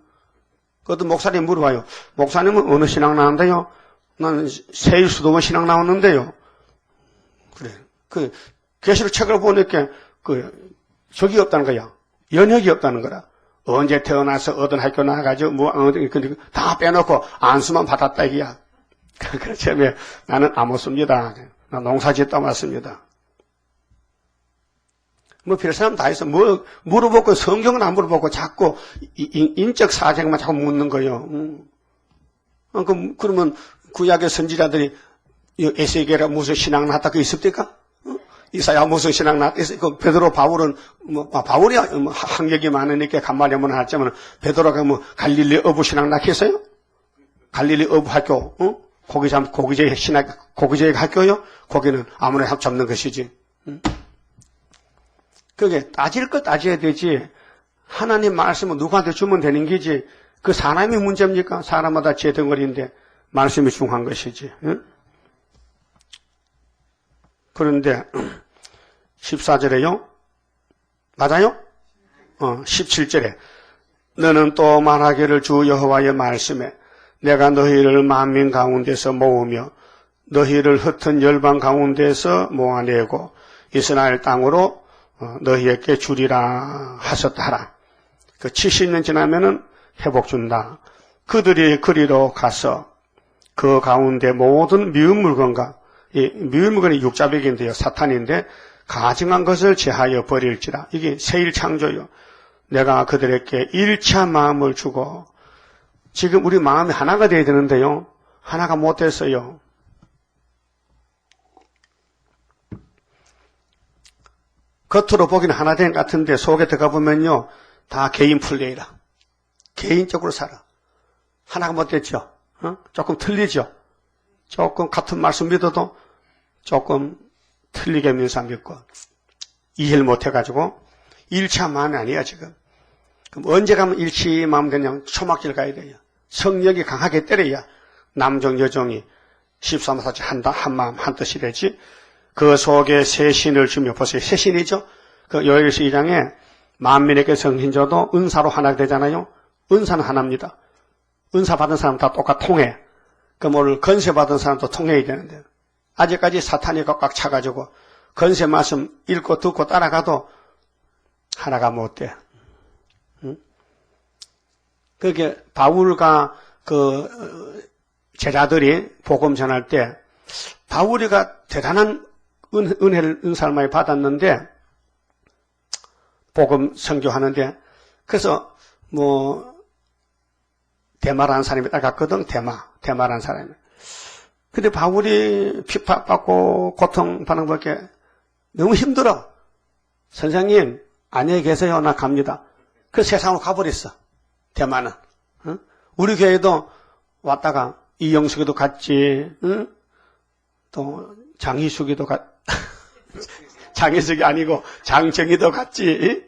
그것도 목사님 물어봐요. 목사님은 어느 신앙 나왔는데요? 나는 세일수도원 신앙 나왔는데요. 그래. 계시록 책을 보니까 적이 없다는 거야. 연혁이 없다는 거라. 언제 태어나서 어떤 학교 나가가지고 다 빼놓고 안수만 받았다 이게야. 그렇지. 나는 안 묻습니다. 나 농사짓다 맞습니다. 별 사람 다 있어. 물어보고 성경은 안 물어보고 자꾸 인적 사정만 자꾸 묻는 거예요. 그러면 구약의 선지자들이 에세겔가 무슨 신앙 났다 그 있습니까? 이사야 무슨 신앙 났다? 그 베드로 바울은 바울이 학력이 많으니까 간만에 하지만 베드로가 갈릴리 어부 신앙 났겠어요? 갈릴리 어부 학교, 고기제 학교요? 거기는 아무나 합 잡는 것이지. 그게 따질 거 따져야 되지. 하나님 말씀은 누구한테 주면 되는 게지. 그 사람이 문제입니까? 사람마다 제 덩어리인데 말씀이 중요한 것이지. 응? 그런데 14절에요. 맞아요? 17절에 너는 또 말하기를 주 여호와의 말씀에 내가 너희를 만민 가운데서 모으며 너희를 흩은 열방 가운데서 모아내고 이스라엘 땅으로 너희에게 주리라 하셨다 하라. 그 70년 지나면은 회복 준다. 그들이 그리로 가서 그 가운데 모든 미운 물건과 이 미운 물건이 육자백인데요. 사탄인데 가증한 것을 제하여 버릴지라. 이게 새1창조요. 내가 그들에게 1차 마음을 주고 지금 우리 마음이 하나가 되어야 되는데요. 하나가 못 됐어요. 겉으로 보기는 하나 된 것 같은데 속에 들어가 보면요. 다 개인 플레이라. 개인적으로 살아. 하나가 못 됐죠. 조금 틀리죠. 조금 같은 말씀 믿어도 조금 틀리게 믿는 사람 믿고 이해를 못 해가지고 1차 마음이 아니야 지금. 그럼 언제 가면 1차 마음 되냐? 초막질 가야 돼요. 성령이 강하게 때려야 남종 여종이 13사지 한 마음 한 뜻이 되지. 그 속에 새 신을 주며 보세요. 새 신이죠. 그 요엘서 2장에 만민에게 성신줘도 은사로 하나 되잖아요. 은사는 하나입니다. 은사 받은 사람 다 똑같 통해. 그럼 오늘 건세 받은 사람도 통해야 되는데 아직까지 사탄이 꽉 차가지고 건세 말씀 읽고 듣고 따라가도 하나가 못 돼. 그게 바울과 그 제자들이 복음 전할 때 바울이가 대단한 은사를 많이 받았는데 복음 선교하는데 그래서 뭐 대마라는 사람이 따갔거든. 대마라는 사람이. 근데 바울이 핍박받고 고통받는 것밖에 너무 힘들어. 선생님 안녕히 계세요. 나 갑니다. 그래서 세상으로 가버렸어. 대마는. 응? 우리 교회도 왔다가 이영숙이도 갔지. 응? 또 장희숙이도 장희숙이 아니고 장정희도 갔지.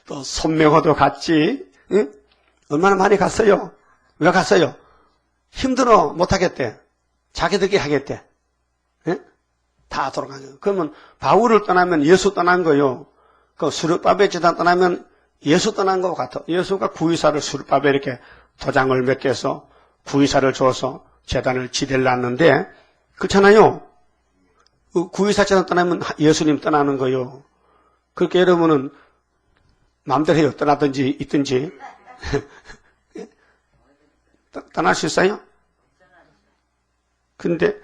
또 손명호도 갔지. 응? 얼마나 많이 갔어요. 왜 갔어요? 힘들어 못하겠대. 자기들끼리 하겠대. 예? 다 돌아가죠. 그러면 바울을 떠나면 예수 떠난 거요. 그 수르바벨 제단 떠나면 예수 떠난 것 같아. 예수가 구의사를 수르바벨 이렇게 도장을 몇 개 해서 구의사를 줘서 제단을 지대를 놨는데 그렇잖아요. 구의사 제단 떠나면 예수님 떠나는 거요. 그렇게 여러분은 마음대로 해요. 떠나든지 있든지. 떠날 수 있어요? 근데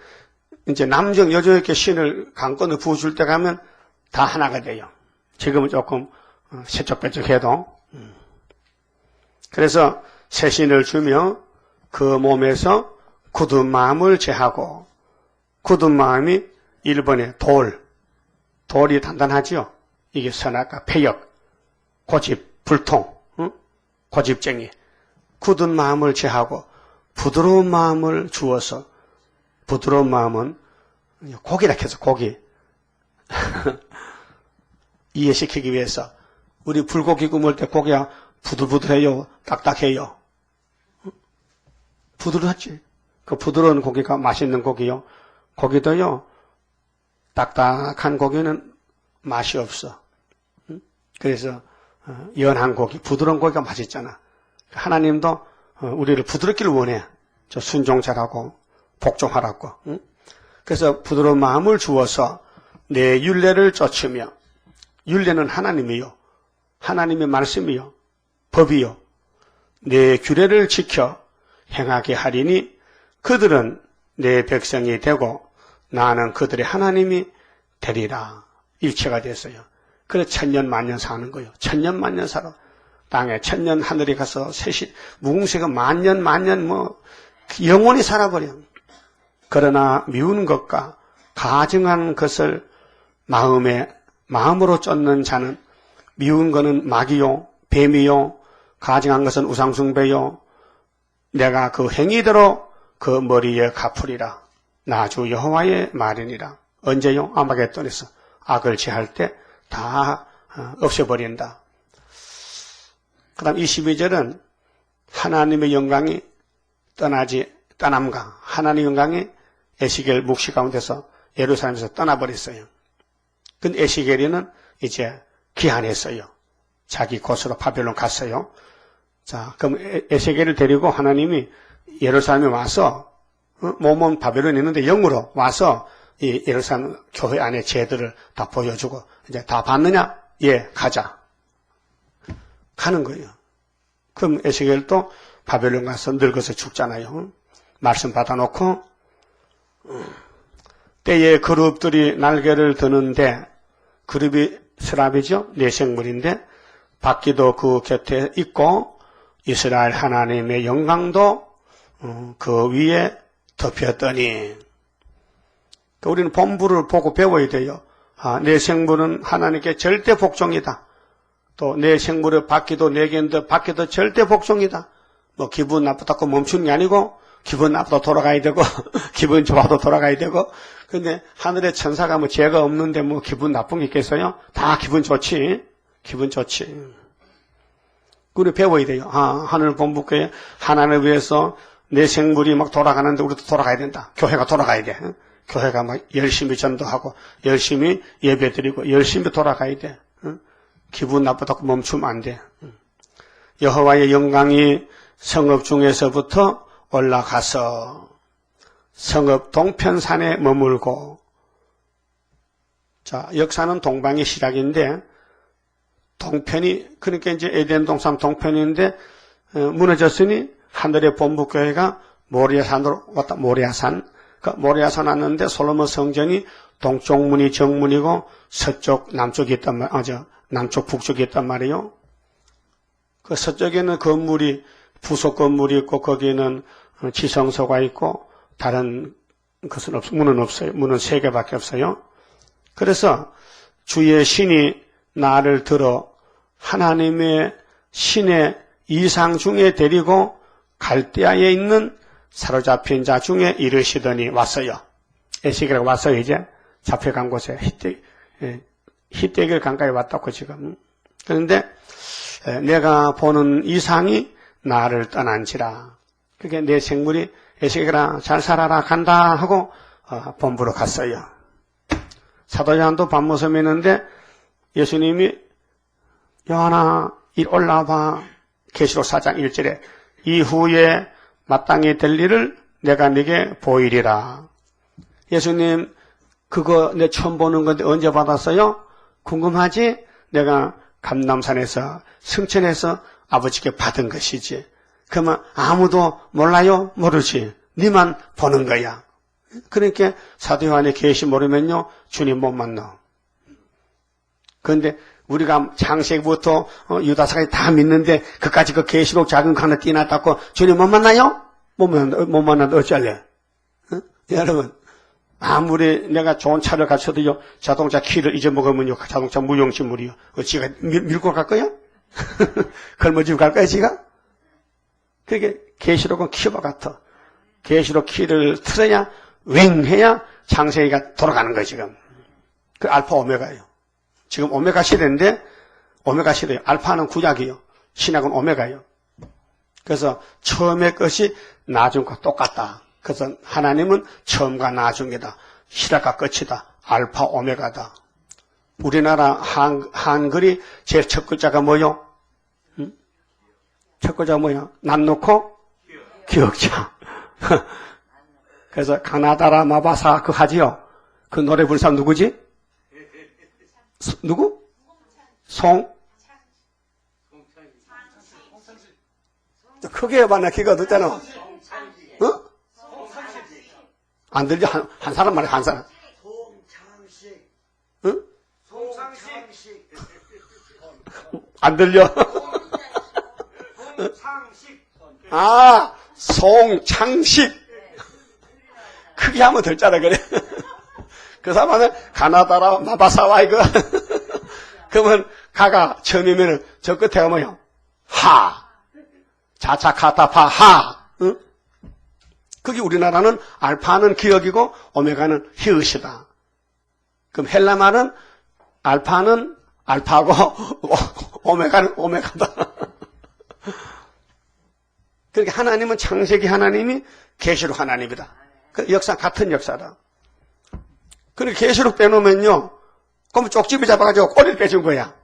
이제 남정 여정에게 신을 강권을 부어줄 때 가면 다 하나가 돼요. 지금은 조금 세척배척해도. 그래서 새 신을 주며 그 몸에서 굳은 마음을 제하고 굳은 마음이 1번에 돌이 단단하지요. 이게 선악과 폐역, 고집, 불통, 고집쟁이. 굳은 마음을 제하고 부드러운 마음을 주어서 부드러운 마음은 고기라 해서 고기 이해시키기 위해서 우리 불고기 구울 때 고기가 부들부들해요? 딱딱해요? 부드럽지. 그 부드러운 고기가 맛있는 고기요. 고기도요. 딱딱한 고기는 맛이 없어. 그래서 연한 고기, 부드러운 고기가 맛있잖아. 하나님도 우리를 부드럽기를 원해. 저 순종 잘하고 복종하라고. 그래서 부드러운 마음을 주어서 내 율례를 쫓으며 율례는 하나님이요. 하나님의 말씀이요. 법이요. 내 규례를 지켜 행하게 하리니 그들은 내 백성이 되고 나는 그들의 하나님이 되리라. 일체가 됐어요. 그래서 천년 만년 사는 거예요. 천년 만년 살아. 땅에 천년 하늘에 가서 무궁세가 만년 영원히 살아버려. 그러나 미운 것과 가증한 것을 마음으로 쫓는 자는 미운 것은 마귀요, 뱀이요, 가증한 것은 우상숭배요. 내가 그 행위대로 그 머리에 갚으리라. 나 주 여호와의 말이니라. 언제요? 아마겟돈에서 악을 제할 때 다 없애버린다. 그 다음 22절은 하나님의 영광이 떠남과 하나님의 영광이 에시겔 묵시 가운데서 예루살렘에서 떠나버렸어요. 근데 에시겔이는 이제 귀환했어요. 자기 곳으로 바벨론 갔어요. 자, 그럼 에시겔을 데리고 하나님이 예루살렘에 와서 몸은 바벨론에 있는데 영으로 와서 이 예루살렘 교회 안에 제들을 다 보여주고 이제 다 봤느냐? 예, 가자. 가는 거예요. 그럼 에스겔도 바벨론 가서 늙어서 죽잖아요. 말씀 받아놓고 때에 그룹들이 날개를 드는데 그룹이 스랍이죠. 내생물인데 바퀴도 그 곁에 있고 이스라엘 하나님의 영광도 그 위에 덮였더니 우리는 본부를 보고 배워야 돼요. 내 생물은 하나님께 절대 복종이다. 또 내 생물의 바퀴도 네 개인데 바퀴도 절대 복종이다. 뭐 기분 나쁘다고 멈추는 게 아니고 기분 나쁘다 돌아가야 되고 기분 좋아도 돌아가야 되고 근데 하늘의 천사가 뭐 죄가 없는데 뭐 기분 나쁜 게 있겠어요? 다 기분 좋지. 기분 좋지. 우리 배워야 돼요. 하늘 본부교회 하나님을 위해서 내 생물이 막 돌아가는데 우리도 돌아가야 된다. 교회가 돌아가야 돼. 교회가 막 열심히 전도하고 열심히 예배드리고 열심히 돌아가야 돼. 기분 나쁘다고 멈추면 안 돼. 여호와의 영광이 성읍 중에서부터 올라가서 성읍 동편산에 머물고 자 역사는 동방의 시작인데 동편이 그러니까 이제 에덴 동산 동편인데 무너졌으니 하늘의 본부교회가 모리아산으로 왔다. 모리아산. 모리아산 왔는데 솔로몬 성전이 동쪽 문이 정문이고 서쪽 남쪽이 있단 말이에요. 남쪽 북쪽이 있단 말이에요. 그 서쪽에는 건물이 부속 건물이 있고 거기는 지성소가 있고 다른 것은 문은 없어요. 문은 3개밖에 없어요. 그래서 주의 신이 나를 들어 하나님의 신의 이상 중에 데리고 갈대아에 있는 사로잡힌 자 중에 이르시더니 왔어요. 에스겔이라고 왔어요. 이제 잡혀간 곳에 히데길 강가에 왔다고 지금. 그런데 내가 보는 이상이 나를 떠난지라. 그게 내 생물이 에스겔아 잘 살아라 간다 하고 본부로 갔어요. 사도 요한도 밤모섬에 있는데 예수님이 요한아 일 올라와 계시록 4장 1절에 이후에 마땅히 될 일을 내가 네게 보이리라. 예수님 그거 내 처음 보는 건데 언제 받았어요? 궁금하지? 내가 감남산에서 승천해서 아버지께 받은 것이지. 그러면 아무도 몰라요? 모르지. 네만 보는 거야. 그러니까 사도 요한의 계시 모르면요 주님 못 만나. 그런데 우리가 창세기부터 유다서까지 다 믿는데 그까지 그 계시록 작은 거 하나 띄어놨다고 주님 못 만나요? 못 만나도 어쩔래? 응? 여러분 아무리 내가 좋은 차를 갖춰도요 자동차 키를 잊어먹으면요 자동차 무용지물이요. 지가 밀고 갈 거야? 걸머지고 갈 거야 지가? 그게 계시록은 키와 같아. 계시록 키를 틀어야 웽 해야 창세기가 돌아가는 거야 지금. 그 알파 오메가예요. 지금 오메가 시대인데 오메가 시대예요. 알파는 구약이요. 신약은 오메가예요. 그래서 처음의 것이 나중과 똑같다. 그래서 하나님은 처음과 나중이다. 시작과 끝이다. 알파 오메가다. 우리나라 한글이 제일 첫 글자가 뭐요? 응? 첫 글자가 뭐야? 남 놓고 기억자. 그래서 가나다라 마바사 그 하지요. 그 노래 부른 사람 누구지? 누구? 크게 해봐, 나 귀가 듣잖아. 어? 안 들려? 한 사람 말해, 한 사람. 응? 안 들려? 아, 송창식. 크게 하면 들잖아, 그래. 그 사람은 가나다라 마바사와 이거. 그러면 가가 처음이면은 저 끝에가 뭐야? 하. 자차카타파 하. 응? 그게 우리나라는 알파는 기억이고 오메가는 히읗이다. 그럼 헬라 말은 알파는 알파고 오메가는 오메가다. 그러니까 하나님은 창세기 하나님이 계시록 하나님이다. 그 역사 같은 역사다. 그리고 계시록 빼놓으면요. 그럼 쪽집이 잡아가지고 꼬리를 빼준 거야.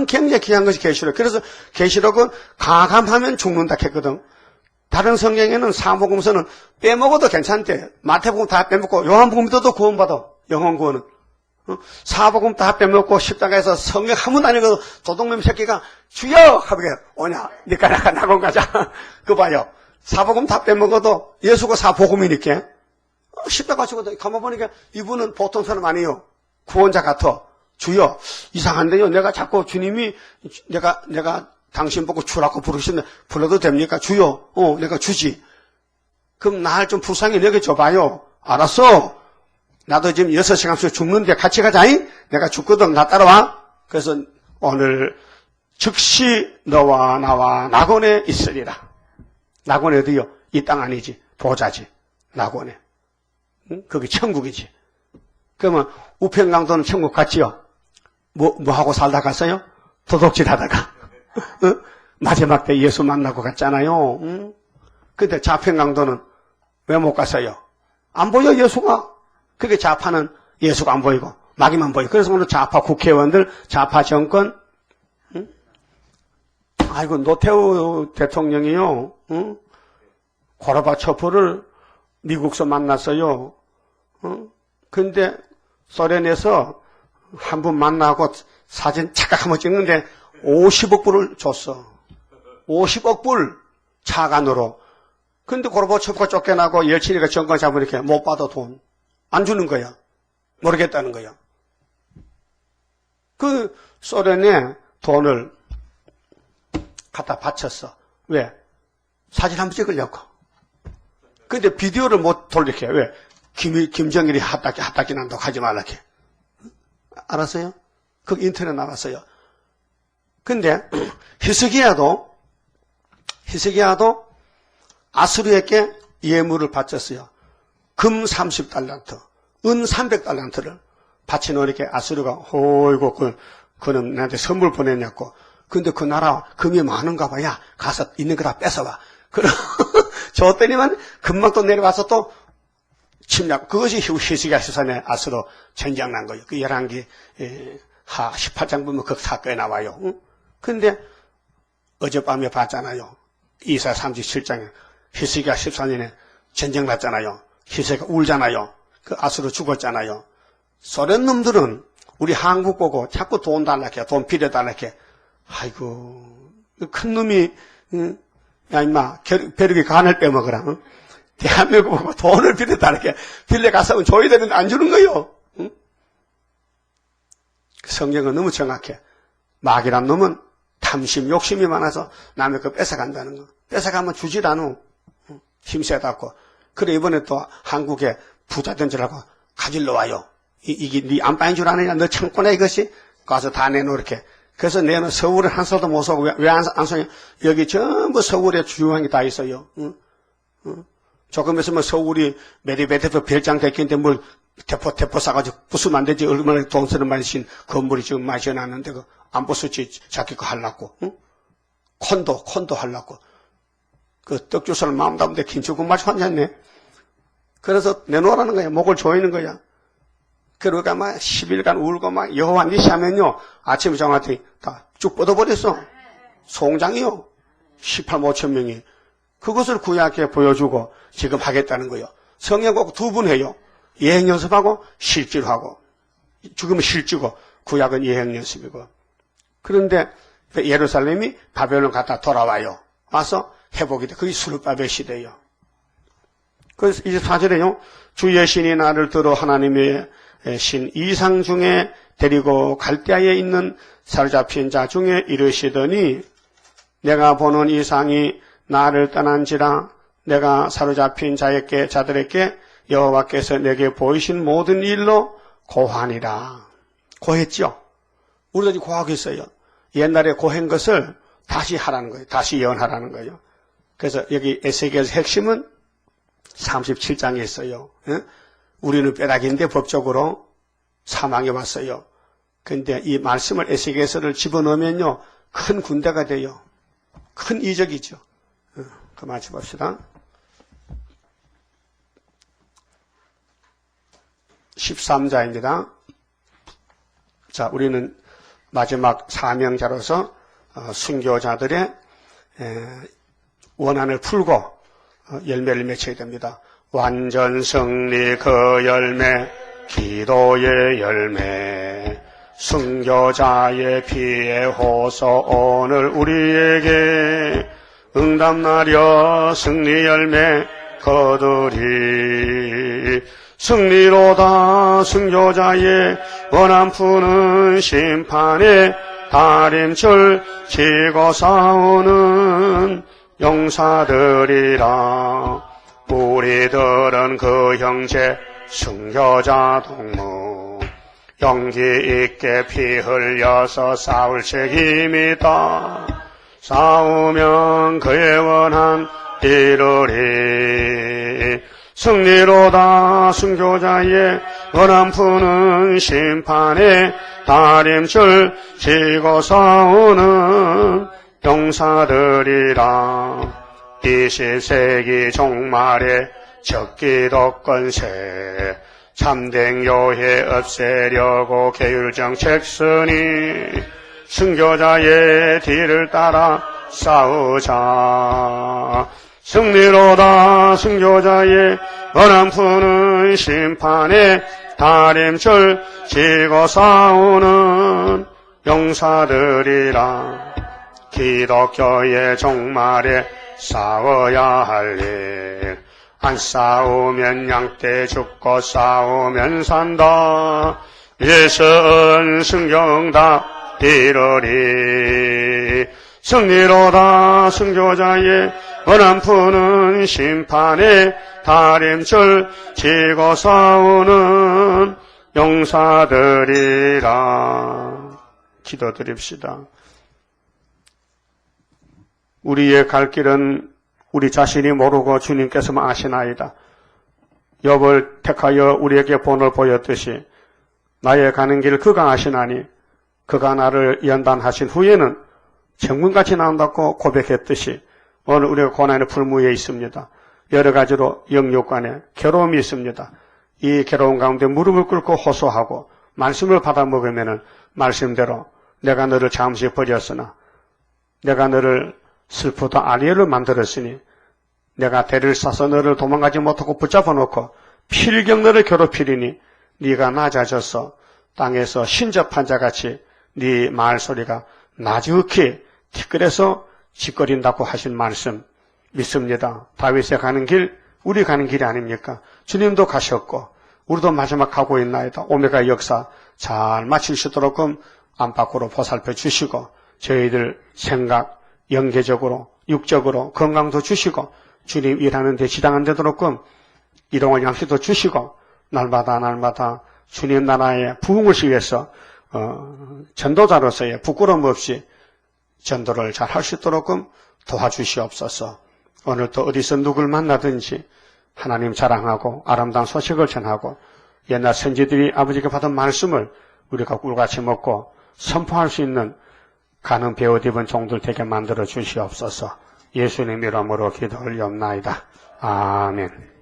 굉장히 귀한 것이 계시록. 그래서 계시록은 가감하면 죽는다 했거든. 다른 성경에는 사복음서는 빼먹어도 괜찮대. 마태복음 다 빼먹고 요한복음 믿어도 구원받아. 영혼 구원은. 사복음 다 빼먹고 십자가에서 성경 한 번도 안 읽어도 도둑놈 새끼가 주여! 하면 오냐? 니까 나가 낙원 가자. 그거 봐요. 사복음 다 빼먹어도 예수가 사복음이니까 십자가 지고도 가만 보니까 이분은 보통 사람 아니에요. 구원자 같아. 주여, 이상한데요. 내가 자꾸 주님이 내가 당신 보고 주라고 부르시는데 불러도 됩니까? 주여, 내가 주지. 그럼 날 좀 불쌍히 여겨줘봐요. 알았어. 나도 지금 6시간씩 죽는데 같이 가자잉? 내가 죽거든. 나 따라와. 그래서 오늘 즉시 너와 나와 낙원에 있으리라. 낙원에 어디요? 이 땅 아니지. 보자지. 낙원에. 응? 거기 천국이지. 그러면 우편강도는 천국 같지요? 뭐 하고 살다 갔어요? 도둑질 하다가. 응? 마지막 때 예수 만나고 갔잖아요. 응? 근데 좌편강도는 왜 못 갔어요? 안 보여, 예수가. 그게 좌파는 예수가 안 보이고, 마귀만 보이고. 그래서 오늘 좌파 국회의원들, 좌파 정권, 응? 아이고, 노태우 대통령이요, 응? 고르바초프를 미국서 만났어요. 응? 근데 소련에서 한 분 만나고 사진 착각 한번 찍는데 50억 불을 줬어. 50억 불 차관으로. 근데 고르바초프가 쫓겨나고 열친이가 정권 잡으니까 못 받아 돈. 안 주는 거야. 모르겠다는 거야. 그 소련에 돈을 갖다 바쳤어. 왜? 사진 한번 찍으려고. 근데 비디오를 못 돌리게. 왜? 김정일이 핫다기 난다고 하지 말라게. 알았어요? 그 인터넷 나왔어요. 근데 히스기야도 아수르에게 예물을 바쳤어요. 금 30달란트, 은 300달란트를 바쳐놓으니까 아수르가 어이구 그는 나한테 선물 보냈냐고. 근데 그 나라 금이 많은가 봐야 가서 있는 거 다 뺏어와. 그럼 줬더니만 금방 또 내려와서 또 침략. 그것이 히스기야 시산에 아수르 전쟁 난 거예요. 그 11기 하 18장 보면 그 사건에 나와요. 응? 근데 어젯밤에 봤잖아요. 이사 37장에 히스기야 14년에 전쟁 났잖아요. 히스기야가 울잖아요. 그 아수르 죽었잖아요. 소련 놈들은 우리 한국 보고 자꾸 돈 달라게, 돈 빌려달라게. 아이고, 큰 놈이, 야, 임마, 벼룩이 간을 빼먹으라. 응? 대한민국 보고 돈을 빌려달라게. 빌려가서는 줘야 되는데 안 주는 거요. 응? 성경은 너무 정확해. 마귀란 놈은 탐심, 욕심이 많아서 남의 거 뺏어간다는 거. 뺏어가면 주질 않아. 힘세다고. 그래, 이번에 또 한국에 부자 된 줄 알고 가질러 와요. 이게 네 안방인 줄 아느냐? 너 창고네 이것이? 가서 다 내놓을게. 그래서 내는 서울에 한 서도 못 사고 왜 안 사냐? 여기 전부 서울에 주요한 게 다 있어요. 응? 응? 조금 있으면 서울이 메리베데프 별장 됐겠는데 뭘 대포 싸가지고 부수면 안 되지. 얼마나 돈 쓰는 말이신 건물이 지금 많이 지어놨는데 그 안 부수지 자기 거 하려고. 응? 콘도 하려고. 그 떡주스를 마음 담는데 긴축은 마치 환장네. 그래서 내놓으라는 거야. 목을 조이는 거야. 그러니까 막 10일간 울고 막 여호와 니시 하면요. 아침에 정한테 다 쭉 뻗어버렸어. 송장이요. 18만 5천 명이. 그것을 구약에 보여주고 지금 하겠다는 거예요. 성경 꼭 두 분 해요. 예행 연습하고 실제로 하고. 죽으면 실주고 구약은 예행 연습이고. 그런데 예루살렘이 바벨론 갔다 돌아와요. 와서 회복이 돼. 그게 수르바벨 시대예요. 그래서 24절에요. 주의 신이 나를 들어 하나님의 신 이상 중에 데리고 갈대아에 있는 사로잡힌 자 중에 이르시더니 내가 보는 이상이 나를 떠난지라 내가 사로잡힌 자들에게 여호와께서 내게 보이신 모든 일로 고하니라. 고했죠. 우리도 지금 고하고 있어요. 옛날에 고한 것을 다시 하라는 거예요. 다시 예언하라는 거예요. 그래서 여기 에스겔의 핵심은 37장에 있어요. 우리는 뼈다귀인데 법적으로 사망해 왔어요. 그런데 이 말씀을 에스겔서를 집어넣으면요. 큰 군대가 돼요. 큰 이적이죠. 그만 봅시다. 13자입니다. 자, 우리는 마지막 사명자로서 순교자들의 원한을 풀고 열매를 맺혀야 됩니다. 완전 승리 그 열매, 기도의 열매, 순교자의 피의 호소 오늘 우리에게 응답나려 승리 열매 거두리. 승리로다 승교자의 원한 푸는 심판에 다림줄 지고 싸우는 용사들이라. 우리들은 그 형제 승교자 동무 용기 있게 피 흘려서 싸울 책임이다. 싸우면 그의 원한 이루리. 승리로다 승교자의 원한 푸는 심판에 다림줄 지고 싸우는 용사들이라. 20세기 종말에 적기도 건세 참된 교회 없애려고 계율정책 쓰니 승교자의 뒤를 따라 싸우자. 승리로다 승교자의 원한 푸는 심판에 다림줄 지고 싸우는 용사들이라. 기독교의 종말에 싸워야 할 일. 안 싸우면 양떼 죽고 싸우면 산다. 예선 승경다 이르리. 승리로다 승교자의 원한 푸는 심판에 다림줄 지고 싸우는 용사들이라. 기도드립시다. 우리의 갈 길은 우리 자신이 모르고 주님께서만 아시나이다. 욥을 택하여 우리에게 본을 보였듯이 나의 가는 길 그가 아시나니 그가 나를 연단하신 후에는 정문같이 나온다고 고백했듯이 오늘 우리가 고난의 풀무에 있습니다. 여러 가지로 영육간에 괴로움이 있습니다. 이 괴로움 가운데 무릎을 꿇고 호소하고 말씀을 받아 먹으면은 말씀대로 내가 너를 잠시 버렸으나 내가 너를 슬프다 아리엘로 만들었으니 내가 대를 싸서 너를 도망가지 못하고 붙잡아 놓고 필경 너를 괴롭히리니 네가 낮아져서 땅에서 신접한 자같이 네 말소리가 나지흑히 티끌에서 짓거린다고 하신 말씀 믿습니다. 다윗의 가는 길 우리 가는 길이 아닙니까? 주님도 가셨고 우리도 마지막 가고 있나이다. 오메가 역사 잘 마칠 수 있도록끔 안팎으로 보살펴 주시고 저희들 생각 영계적으로 육적으로 건강도 주시고 주님 일하는 데 지당한 되도록끔 이동할 양식도 주시고 날마다 주님 나라의 부흥을 위해서 전도자로서의 부끄러움 없이 전도를 잘 할 수 있도록끔 도와주시옵소서. 오늘 또 어디서 누굴 만나든지 하나님 자랑하고 아름다운 소식을 전하고 옛날 선지들이 아버지께 받은 말씀을 우리가 꿀같이 먹고 선포할 수 있는 가는 배옷 입은 종들 되게 만들어 주시옵소서. 예수님 이름으로 기도 올리옵나이다. 아멘.